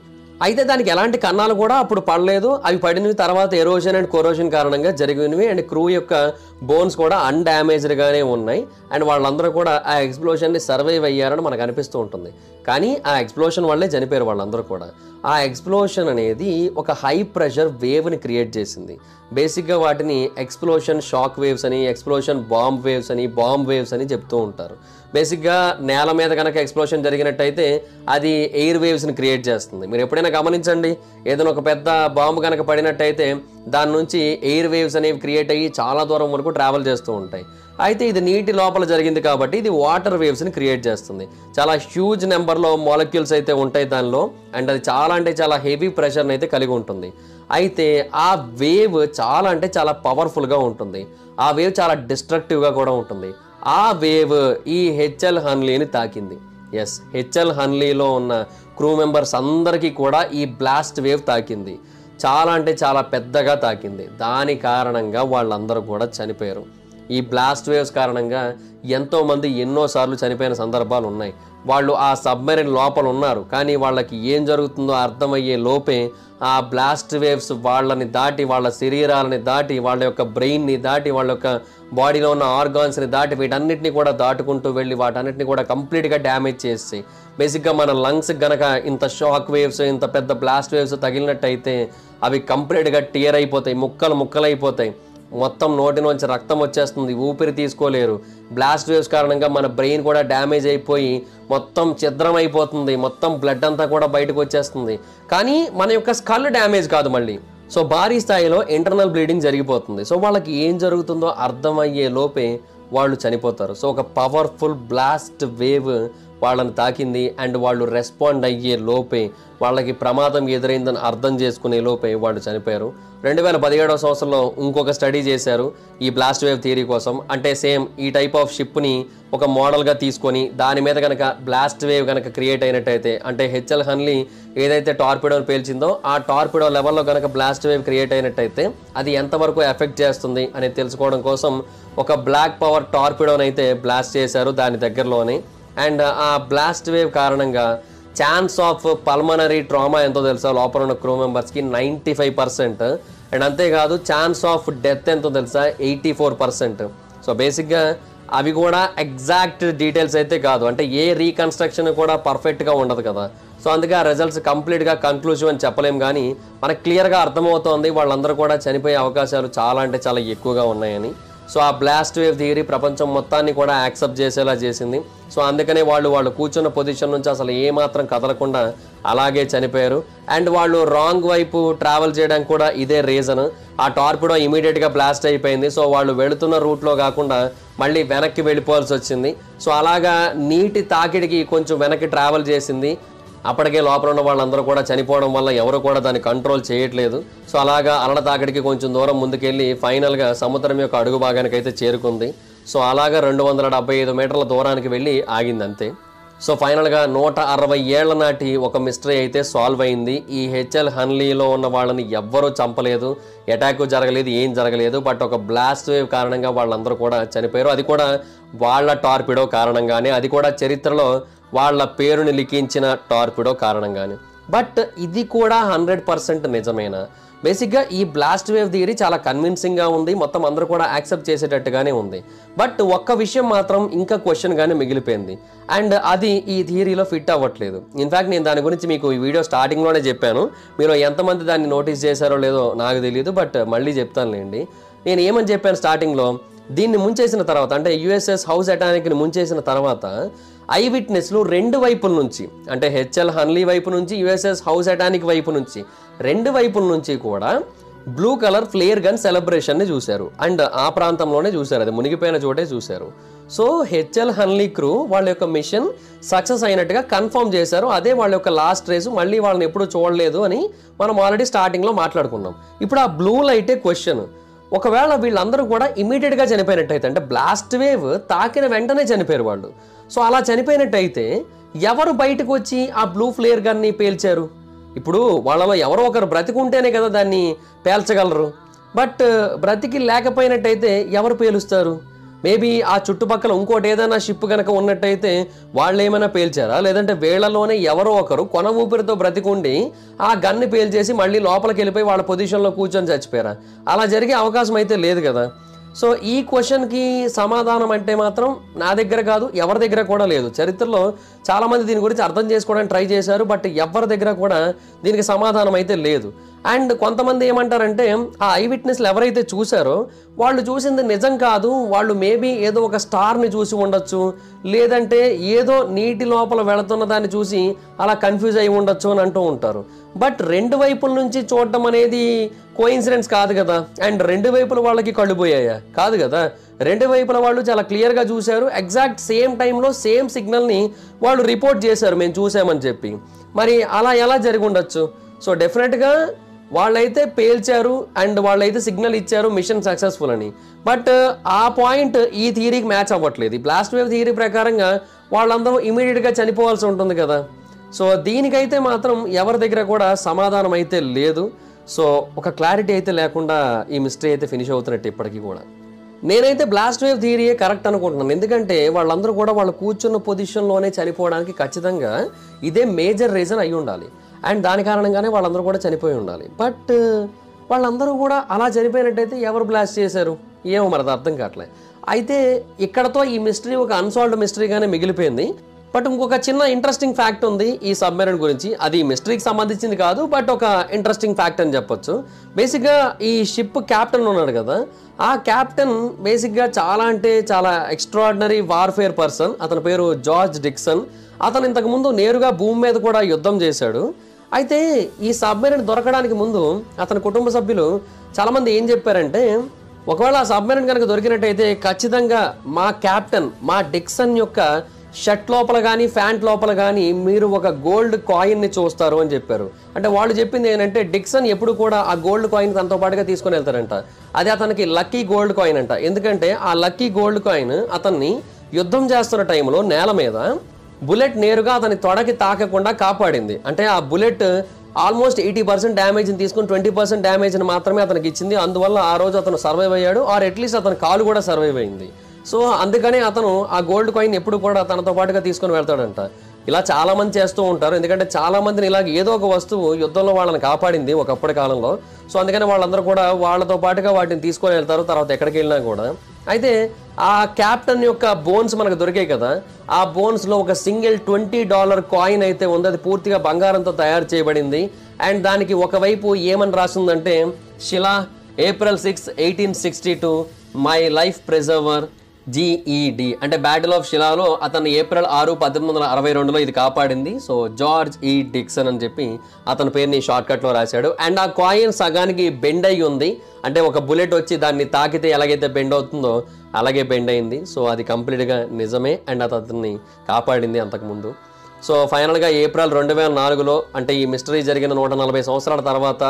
అయితే దానికి ఎలాంటి కన్నాలు కూడా అప్పుడు పడలేదు. అవి పడినవి తర్వాత ఎరోషన్ అండ్ కొరోషన్ కారణంగా జరిగినవి. అండ్ క్రూ యొక్క బోన్స్ కూడా అన్డ్యామేజ్డ్గానే ఉన్నాయి. అండ్ వాళ్ళందరూ కూడా ఆ ఎక్స్ప్లోషన్ని సర్వైవ్ అయ్యారని మనకు అనిపిస్తూ ఉంటుంది. కానీ ఆ ఎక్స్ప్లోషన్ వల్లే చనిపోయారు వాళ్ళందరూ కూడా. ఆ ఎక్స్ప్లోషన్ అనేది ఒక హై ప్రెషర్ వేవ్ని క్రియేట్ చేసింది. బేసిక్గా వాటిని ఎక్స్ప్లోషన్ షాక్ వేవ్స్ అని, ఎక్స్ప్లోషన్ బాంబ్ వేవ్స్ అని చెప్తూ ఉంటారు. బేసిక్గా నేల మీద కనుక ఎక్స్ప్లోషన్ జరిగినట్టయితే అది ఎయిర్ వేవ్స్ని క్రియేట్ చేస్తుంది. మీరు ఎప్పుడైనా గమనించండి, ఏదైనా ఒక పెద్ద బాంబు కనుక పడినట్టయితే దాని నుంచి ఎయిర్ వేవ్స్ అనేవి క్రియేట్ అయ్యి చాలా దూరం వరకు ట్రావెల్ చేస్తూ ఉంటాయి. అయితే ఇది నీటి లోపల జరిగింది కాబట్టి ఇది వాటర్ వేవ్స్ని క్రియేట్ చేస్తుంది. చాలా హ్యూజ్ నెంబర్లో మాలిక్యూల్స్ అయితే ఉంటాయి దానిలో. అండ్ అది చాలా అంటే చాలా హెవీ ప్రెషర్ని అయితే కలిగి ఉంటుంది. అయితే ఆ వేవ్ చాలా అంటే చాలా పవర్ఫుల్గా ఉంటుంది. ఆ వేవ్ చాలా డిస్ట్రక్టివ్గా కూడా ఉంటుంది. ఆ వేవ్ ఈ హెచ్ఎల్ హన్లీని తాకింది. ఎస్, హెచ్ఎల్ హన్లీలో ఉన్న క్రూ మెంబర్స్ అందరికీ కూడా ఈ బ్లాస్ట్ వేవ్ తాకింది. చాలా అంటే చాలా పెద్దగా తాకింది. దాని కారణంగా వాళ్ళందరూ కూడా చనిపోయారు. ఈ బ్లాస్ట్ వేవ్స్ కారణంగా ఎంతోమంది ఎన్నోసార్లు చనిపోయిన సందర్భాలు ఉన్నాయి. వాళ్ళు ఆ సబ్మెరైన్ లోపల ఉన్నారు, కానీ వాళ్ళకి ఏం జరుగుతుందో అర్థమయ్యే లోపే ఆ బ్లాస్ట్ వేవ్స్ వాళ్ళని దాటి, వాళ్ళ శరీరాలని దాటి, వాళ్ళ యొక్క బ్రెయిన్ని దాటి, వాళ్ళ యొక్క బాడీలో ఉన్న ఆర్గాన్స్ని దాటి, వీటన్నిటిని కూడా దాటుకుంటూ వెళ్ళి వాటన్నిటిని కూడా కంప్లీట్గా డ్యామేజ్ చేసి, బేసిక్గా మన లంగ్స్ గనక ఇంత షాక్ వేవ్స్, ఇంత పెద్ద బ్లాస్ట్ వేవ్స్ తగిలినట్టయితే అవి కంప్లీట్గా టియర్ అయిపోతాయి, ముక్కలైపోతాయి. మొత్తం నోటి నుంచి రక్తం వచ్చేస్తుంది, ఊపిరి తీసుకోలేరు. బ్లాస్ట్ వేవ్స్ కారణంగా మన బ్రెయిన్ కూడా డ్యామేజ్ అయిపోయి మొత్తం ఛిద్రం అయిపోతుంది. మొత్తం బ్లడ్ అంతా కూడా బయటకు వచ్చేస్తుంది. కానీ మన యొక్క స్కల్ డ్యామేజ్ కాదు, మళ్ళీ సో భారీ స్థాయిలో ఇంటర్నల్ బ్లీడింగ్ జరిగిపోతుంది. సో వాళ్ళకి ఏం జరుగుతుందో అర్థమయ్యే లోపే వాళ్ళు చనిపోతారు. సో ఒక పవర్ఫుల్ బ్లాస్ట్ వేవ్ వాళ్ళని తాకింది అండ్ వాళ్ళు రెస్పాండ్ అయ్యే లోపే, వాళ్ళకి ప్రమాదం ఎదురైందని అర్థం చేసుకునే లోపే వాళ్ళు చనిపోయారు. 2017వ సంవత్సరంలో ఇంకొక స్టడీ చేశారు ఈ బ్లాస్ట్ వేవ్ థియరీ కోసం. అంటే సేమ్ ఈ టైప్ ఆఫ్ షిప్ని ఒక మోడల్గా తీసుకొని దాని మీద కనుక బ్లాస్ట్ వేవ్ కనుక క్రియేట్ అయినట్టయితే, అంటే హెచ్ఎల్ హన్లీ ఏదైతే టార్పిడోని పేల్చిందో ఆ టార్పిడో లెవెల్లో కనుక బ్లాస్ట్ వేవ్ క్రియేట్ అయినట్టయితే అది ఎంతవరకు ఎఫెక్ట్ చేస్తుంది అనేది తెలుసుకోవడం కోసం ఒక బ్లాక్ పవర్ టార్పిడోని అయితే బ్లాస్ట్ చేశారు దాని దగ్గరలోనే. అండ్ ఆ బ్లాస్ట్ వేవ్ కారణంగా ఛాన్స్ ఆఫ్ పల్మనరీ ట్రామా ఎంతో తెలుసా లోపల ఉన్న క్రూ మెంబర్స్కి 95%. అండ్ అంతేకాదు ఛాన్స్ ఆఫ్ డెత్ ఎంతో తెలుసా 84%. సో బేసిక్గా అవి కూడా ఎగ్జాక్ట్ డీటెయిల్స్ అయితే కాదు, అంటే ఏ రీకన్స్ట్రక్షన్ కూడా పర్ఫెక్ట్గా ఉండదు కదా. సో అందుకే ఆ రిజల్ట్స్ కంప్లీట్గా కన్క్లూజివ్ అని చెప్పలేం, కానీ మనకు క్లియర్గా అర్థమవుతోంది వాళ్ళందరూ కూడా చనిపోయే అవకాశాలు చాలా అంటే చాలా ఎక్కువగా ఉన్నాయని. సో ఆ బ్లాస్ట్ వేవ్ థియరీ ప్రపంచం మొత్తాన్ని కూడా యాక్సెప్ట్ చేసేలా చేసింది. సో అందుకనే వాళ్ళు కూర్చున్న పొజిషన్ నుంచి అసలు ఏమాత్రం కదలకుండా అలాగే చనిపోయారు. అండ్ వాళ్ళు రాంగ్ వైపు ట్రావెల్ చేయడానికి కూడా ఇదే రీజన్. ఆ టార్పిడో ఇమీడియట్గా బ్లాస్ట్ అయిపోయింది. సో వాళ్ళు వెళుతున్న రూట్లో కాకుండా మళ్ళీ వెనక్కి వెళ్ళిపోవాల్సి వచ్చింది. సో అలాగా నీటి తాకిడికి కొంచెం వెనక్కి ట్రావెల్ చేసింది. అప్పటికే లోపల ఉన్న వాళ్ళందరూ కూడా చనిపోవడం వల్ల ఎవరు కూడా దాన్ని కంట్రోల్ చేయట్లేదు. సో అలాగా అలల తాకిడికి కొంచెం దూరం ముందుకెళ్ళి ఫైనల్గా సముద్రం యొక్క అడుగు భాగానికి అయితే చేరుకుంది. సో అలాగా 275 మీటర్ల దూరానికి వెళ్ళి ఆగింది అంతే. సో ఫైనల్గా 160 ఏళ్ల నాటి ఒక మిస్టరీ అయితే సాల్వ్ అయింది. ఈ హెచ్ఎల్ హన్లీలో ఉన్న వాళ్ళని ఎవ్వరూ చంపలేదు, అటాక్ జరగలేదు, ఏం జరగలేదు. బట్ ఒక బ్లాస్ట్ వేవ్ కారణంగా వాళ్ళందరూ కూడా చనిపోయారు. అది కూడా వాళ్ళ టార్పిడో కారణంగానే, అది కూడా చరిత్రలో వాళ్ళ పేరుని లిఖించిన టార్పిడో కారణంగానే. బట్ ఇది కూడా 100% నిజమేనా? బేసిక్గా ఈ బ్లాస్ట్ వేవ్ థియరీ చాలా కన్విన్సింగ్గా ఉంది, మొత్తం అందరూ కూడా యాక్సెప్ట్ చేసేటట్టుగానే ఉంది. బట్ ఒక్క విషయం మాత్రం ఇంకా క్వశ్చన్గానే మిగిలిపోయింది, అండ్ అది ఈ థియరీలో ఫిట్ అవ్వట్లేదు. ఇన్ఫ్యాక్ట్ నేను దాని గురించి మీకు ఈ వీడియో స్టార్టింగ్లోనే చెప్పాను. మీరు ఎంతమంది దాన్ని నోటీస్ చేశారో లేదో నాకు తెలియదు, బట్ మళ్ళీ చెప్తానులేండి. నేను ఏమని చెప్పాను స్టార్టింగ్లో, దీన్ని ముంచేసిన తర్వాత, అంటే యుఎస్ఎస్ హౌస్ అటాక్ని ముంచేసిన తర్వాత ఐ విట్నెస్లు రెండు వైపుల నుంచి, అంటే హెచ్ఎల్ హన్లీ వైపు నుంచి యుఎస్ఎస్ హౌస్ అటానిక్ వైపు నుంచి, రెండు వైపుల నుంచి కూడా బ్లూ కలర్ ఫ్లేర్ గన్ సెలబ్రేషన్ని చూశారు. అండ్ ఆ ప్రాంతంలోనే చూశారు, అది మునిగిపోయిన చోటే చూశారు. సో హెచ్ఎల్ హన్లీ క్రూ వాళ్ళ యొక్క మిషన్ సక్సెస్ అయినట్టుగా కన్ఫర్మ్ చేశారు. అదే వాళ్ళ యొక్క లాస్ట్ రేసు, మళ్ళీ వాళ్ళని ఎప్పుడూ చూడలేదు అని మనం ఆల్రెడీ స్టార్టింగ్లో మాట్లాడుకున్నాం. ఇప్పుడు ఆ బ్లూ లైటే క్వశ్చన్. ఒకవేళ వీళ్ళందరూ కూడా ఇమీడియట్గా చనిపోయినట్టయితే, అంటే బ్లాస్ట్ వేవ్ తాకిన వెంటనే చనిపోయారు వాళ్ళు. సో అలా చనిపోయినట్టయితే ఎవరు బయటకు వచ్చి ఆ బ్లూ ఫ్లేర్ గన్ని పేల్చారు? ఇప్పుడు వాళ్ళలో ఎవరో ఒకరు బ్రతికుంటేనే కదా దాన్ని పేల్చగలరు. బట్ బ్రతికి లేకపోయినట్టయితే ఎవరు పేలుస్తారు? మేబీ ఆ చుట్టుపక్కల ఇంకోటి ఏదైనా షిప్ కనుక ఉన్నట్టయితే వాళ్ళు ఏమైనా పేల్చారా? లేదంటే వీళ్ళలోనే ఎవరో ఒకరు కొన ఊపిరితో బ్రతికుండి ఆ గన్ని పేల్చేసి మళ్ళీ లోపలికి వెళ్ళిపోయి వాళ్ళ పొజిషన్లో కూర్చొని చచ్చిపోయారా? అలా జరిగే అవకాశం అయితే లేదు కదా. సో ఈ క్వశ్చన్కి సమాధానం అంటే మాత్రం నా దగ్గర కాదు, ఎవరి దగ్గర కూడా లేదు. చరిత్రలో చాలామంది దీని గురించి అర్థం చేసుకోవడానికి ట్రై చేశారు, బట్ ఎవరి దగ్గర కూడా దీనికి సమాధానం అయితే లేదు. అండ్ కొంతమంది ఏమంటారంటే ఆ ఐ విట్నెస్లు ఎవరైతే చూసారో వాళ్ళు చూసింది నిజం కాదు, వాళ్ళు మేబీ ఏదో ఒక స్టార్ని చూసి ఉండొచ్చు, లేదంటే ఏదో నీటి లోపల వెళుతున్న దాన్ని చూసి అలా కన్ఫ్యూజ్ అయి ఉండొచ్చు అని అంటూ ఉంటారు. బట్ రెండు వైపుల నుంచి చూడటం అనేది కోఇన్సిడెన్స్ కాదు కదా. అండ్ రెండు వైపుల వాళ్ళకి కళ్ళు పోయాయా? కాదు కదా. రెండు వైపుల వాళ్ళు చాలా క్లియర్గా చూశారు, ఎగ్జాక్ట్ సేమ్ టైంలో సేమ్ సిగ్నల్ని వాళ్ళు రిపోర్ట్ చేశారు మేము చూసామని చెప్పి. మరి అలా ఎలా జరిగి ఉండొచ్చు? సో డెఫినెట్గా వాళ్ళైతే పేల్చారు అండ్ వాళ్ళైతే సిగ్నల్ ఇచ్చారు మిషన్ సక్సెస్ఫుల్ అని. బట్ ఆ పాయింట్ ఈ థియరీకి మ్యాచ్ అవ్వట్లేదు. ఈ బ్లాస్ట్ వేవ్ థియరీ ప్రకారంగా వాళ్ళందరూ ఇమీడియట్గా చనిపోవాల్సి ఉంటుంది కదా. సో దీనికైతే మాత్రం ఎవరి దగ్గర కూడా సమాధానం అయితే లేదు. సో ఒక క్లారిటీ అయితే లేకుండా ఈ మిస్టరీ అయితే ఫినిష్ అవుతున్నట్టు ఇప్పటికీ కూడా. నేనైతే బ్లాస్ట్ వేవ్ థియరీయే కరెక్ట్ అనుకుంటున్నాను, ఎందుకంటే వాళ్ళందరూ కూడా వాళ్ళు కూర్చున్న పొజిషన్లోనే చనిపోవడానికి ఖచ్చితంగా ఇదే మేజర్ రీజన్ అయి ఉండాలి. అండ్ దాని కారణంగానే వాళ్ళందరూ కూడా చనిపోయి ఉండాలి. బట్ వాళ్ళందరూ కూడా అలా చనిపోయినట్టయితే ఎవరు బ్లాస్ట్ చేశారు ఏమో మరి అది అర్థం కావట్లేదు. అయితే ఇక్కడతో ఈ మిస్టరీ ఒక అన్సాల్వ్డ్ మిస్టరీగానే మిగిలిపోయింది. బట్ ఇంకొక చిన్న ఇంట్రెస్టింగ్ ఫ్యాక్ట్ ఉంది ఈ సబ్మెరైన్ గురించి. అది మిస్టరీకి సంబంధించింది కాదు, బట్ ఒక ఇంట్రెస్టింగ్ ఫ్యాక్ట్ అని చెప్పొచ్చు. బేసిక్గా ఈ షిప్ క్యాప్టెన్ ఉన్నాడు కదా, ఆ క్యాప్టెన్ బేసిక్గా చాలా అంటే చాలా ఎక్స్ట్రాడినరీ వార్ఫేర్ పర్సన్. అతని పేరు జార్జ్ డిక్సన్. అతను ఇంతకుముందు నేరుగా భూమి మీద కూడా యుద్ధం చేశాడు. అయితే ఈ సబ్మెరైన్ దొరకడానికి ముందు అతని కుటుంబ సభ్యులు చాలామంది ఏం చెప్పారంటే, ఒకవేళ ఆ సబ్మెరైన్ కనుక దొరికినట్టయితే ఖచ్చితంగా మా కెప్టెన్, మా డిక్సన్ యొక్క షర్ట్ లోపల కానీ ప్యాంట్ లోపల కానీ మీరు ఒక గోల్డ్ కాయిన్ని చూస్తారు అని చెప్పారు. అంటే వాళ్ళు చెప్పింది ఏంటంటే, డిక్సన్ ఎప్పుడు కూడా ఆ గోల్డ్ కాయిన్ తనతో పాటుగా తీసుకొని వెళ్తారంట. అది అతనికి లక్కీ గోల్డ్ కాయిన్ అంట. ఎందుకంటే ఆ లక్కీ గోల్డ్ కాయిన్ అతన్ని యుద్ధం చేస్తున్న టైంలో నేల మీద బుల్లెట్ నేరుగా అతని తొడకి తాకకుండా కాపాడింది. అంటే ఆ బుల్లెట్ ఆల్మోస్ట్ 80% డ్యామేజ్ని తీసుకుని 20% డ్యామేజ్ని మాత్రమే అతనికి ఇచ్చింది. అందువల్ల ఆ రోజు అతను సర్వైవ్ అయ్యాడు, ఆర్ అట్లీస్ట్ అతని కాలు కూడా సర్వైవ్ అయింది. సో అందుకనే అతను ఆ గోల్డ్ కాయిన్ ఎప్పుడు కూడా తనతో పాటుగా తీసుకొని వెళ్తాడంట. ఇలా చాలా మంది చేస్తూ ఉంటారు, ఎందుకంటే చాలా మందిని ఇలాగ ఏదో ఒక వస్తువు యుద్ధంలో వాళ్ళని కాపాడింది ఒకప్పటి కాలంలో. సో అందుకని వాళ్ళందరూ కూడా వాళ్ళతో పాటుగా వాటిని తీసుకొని వెళ్తారు తర్వాత ఎక్కడికి వెళ్ళినా కూడా. అయితే ఆ కెప్టెన్ యొక్క బోన్స్ మనకు దొరికాయి కదా, ఆ బోన్స్లో ఒక సింగిల్ $20 కాయిన్ అయితే ఉంది. అది పూర్తిగా బంగారంతో తయారు చేయబడింది. అండ్ దానికి ఒకవైపు ఏమని రాస్తుందంటే, శిలా April 6, 1862 my life preserver GED. అంటే బ్యాటిల్ ఆఫ్ షిలాలో అతను April 6, 1862లో ఇది కాపాడింది. So George E. డిక్సన్ అని చెప్పి అతని పేరుని షార్ట్ కట్లో రాశాడు. అండ్ ఆ కాయిన్ సగానికి బెండ్ అయ్యి ఉంది. అంటే ఒక బుల్లెట్ వచ్చి దాన్ని తాకితే ఎలాగైతే బెండ్ అవుతుందో అలాగే బెండ్ అయింది. సో అది కంప్లీట్గా నిజమే, అండ్ అతన్ని కాపాడింది అంతకుముందు. సో ఫైనల్గా April 2004లో, అంటే ఈ మిస్టరీ జరిగిన 140 సంవత్సరాల తర్వాత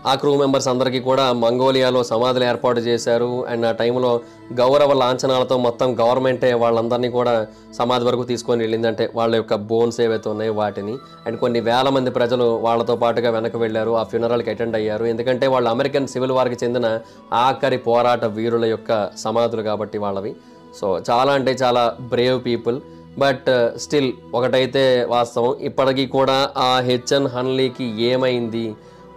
ఆ క్రూ మెంబర్స్ అందరికీ కూడా మంగోలియాలో సమాధులు ఏర్పాటు చేశారు. అండ్ ఆ టైంలో గౌరవ లాంఛనాలతో మొత్తం గవర్నమెంటే వాళ్ళందరినీ కూడా సమాధి వరకు తీసుకొని వెళ్ళింది. అంటే వాళ్ళ యొక్క బోన్స్ ఏవైతే ఉన్నాయో వాటిని. అండ్ కొన్ని వేల మంది ప్రజలు వాళ్ళతో పాటుగా వెనక్కి వెళ్ళారు, ఆ ఫ్యూనరల్కి అటెండ్ అయ్యారు. ఎందుకంటే వాళ్ళు అమెరికన్ సివిల్ వార్కి చెందిన ఆఖరి పోరాట వీరుల యొక్క సమాధులు కాబట్టి వాళ్ళవి. సో చాలా అంటే చాలా బ్రేవ్ పీపుల్. బట్ స్టిల్ ఒకటైతే వాస్తవం, ఇప్పటికీ కూడా ఆ HN హన్లీకి ఏమైంది,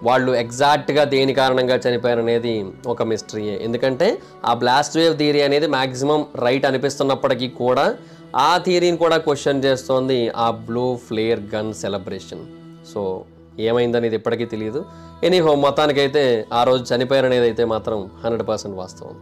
వాళ్ళు ఎగ్జాక్ట్గా దేని కారణంగా చనిపోయారు అనేది ఒక మిస్టరీయే. ఎందుకంటే ఆ బ్లాస్ట్ వేవ్ థియరీ అనేది మ్యాక్సిమం రైట్ అనిపిస్తున్నప్పటికీ కూడా ఆ థియరీని కూడా క్వశ్చన్ చేస్తోంది ఆ blue flare gun celebration. So ఏమైందనేది ఇప్పటికీ తెలియదు. ఎనీహో మొత్తానికైతే ఆ రోజు చనిపోయారు అనేది అయితే మాత్రం 100% వాస్తవం.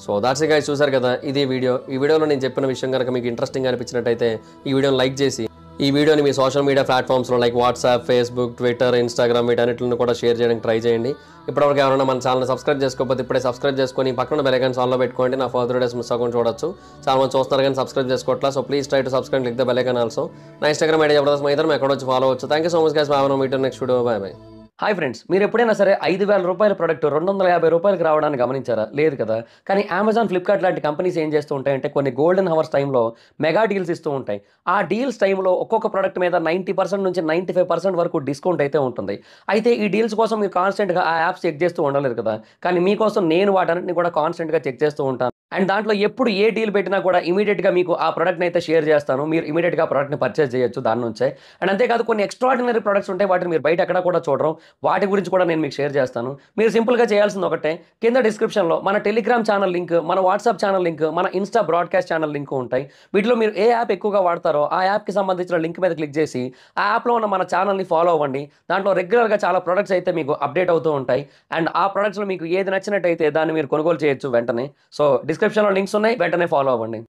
సో దాట్స్ గైస్, చూసారు కదా ఇది వీడియో. ఈ వీడియోలో నేను చెప్పిన విషయం కనుక మీకు ఇంట్రెస్టింగ్ అనిపించినట్టయితే ఈ వీడియోని లైక్ చేసి ఈ వీడియోని మీ సోషల్ మీడియా ప్లాట్ఫామ్స్లో like WhatsApp, Facebook, Twitter, Instagram వీటన్నిటిని కూడా షేర్ చేయడానికి ట్రై చేయండి. ఇప్పటివరకు ఎవరైనా మన ఛానల్ సబ్స్క్రైబ్ చేసుకోకపోతే ఇప్పుడే సబ్స్క్రైబ్ చేసుకొని పక్కన బెల్ ఐకాన్ ఆన్లో పెట్టుకోండి. నా ఫర్దర్ వీడియోస్ మిస్ అవ్వకుండా చూడొచ్చు. చాలా మంది చూస్తున్నారు కానీ సబ్స్క్రైబ్ చేసుకోవట్లా. So please try to subscribe, click the bell icon also. నా ఇన్స్టాగ్రామ్ ఐడి జబర్దస్త్ మైదర్, ఎక్కడ వచ్చి ఫాలో అవచ్చు. Thank you so much guys. Bye. Meet next video. Bye bye. Hi friends, మీరు ఎప్పుడైనా సరే 5,000 రూపాయల ప్రొడక్ట్ 250 రూపాయలకి రావడానికి గమనించారా? లేదు కదా. కానీ అమెజాన్, ఫ్లిప్కార్ట్ లాంటి కంపెనీస్ ఏం చేస్తూ ఉంటాయంటే కొన్ని గోల్డెన్ హవర్స్ టైంలో మెగా డీల్స్ ఇస్తూ ఉంటాయి. ఆ డీల్స్ టైంలో ఒక్కొక్క ప్రొడక్ట్ మీద 90% నుంచి 95% వరకు డిస్కౌంట్ అయితే ఉంటుంది. అయితే ఈ డీల్స్ కోసం మీరు కాన్స్టెంట్గా ఆ యాప్స్ చెక్ చేస్తూ ఉండలేరు కదా. కానీ మీకోసం నేను వాటన్నిటిని కూడా కాన్స్టెంట్గా చెక్ చేస్తూ ఉంటాను. అండ్ దాంట్లో ఎప్పుడు ఏ డీల్ పెట్టినా కూడా ఇమీడియట్గా మీకు ఆ ప్రొడక్ట్ని అయితే షేర్ చేస్తాను. మీరు ఇమీడియట్గా ప్రొడక్ట్ని పర్చేస్ చేయొచ్చు దాని నుంచే. అండ్ అంతేకాదు కొన్ని ఎక్స్ట్రాడినరీ ప్రొడక్ట్స్ ఉంటాయి, వాటిని మీరు బయట ఎక్కడ కూడా చూడరు. వాటి గురించి కూడా నేను మీకు షేర్ చేస్తాను. మీరు సింపుల్గా చేయాల్సింది ఒకటే, కింద డిస్క్రిప్షన్లో మన టెలిగ్రామ్ ఛానల్ లింక్, మన వాట్సాప్ ఛానల్ లింక్, మన ఇన్స్టా బ్రాడ్కాస్ట్ ఛానల్ లింక్ ఉంటాయి. వీటిలో మీరు ఏ యాప్ ఎక్కువగా వాడతారో ఆ యాప్కి సంబంధించిన లింక్ మీద క్లిక్ చేసి ఆ యాప్లో ఉన్న మన ఛానల్ని ఫాలో అవ్వండి. దాంట్లో రెగ్యులర్గా చాలా ప్రొడక్ట్స్ అయితే మీకు అప్డేట్ అవుతూ ఉంటాయి. అండ్ ఆ ప్రొడక్ట్స్లో మీకు ఏది నచ్చినట్టయితే దాన్ని మీరు కొనుగోలు చేయొచ్చు వెంటనే. సో డిస్క్రిప్షన్లో లింక్స్ ఉన్నాయి, వెంటనే ఫాలో అవ్వండి.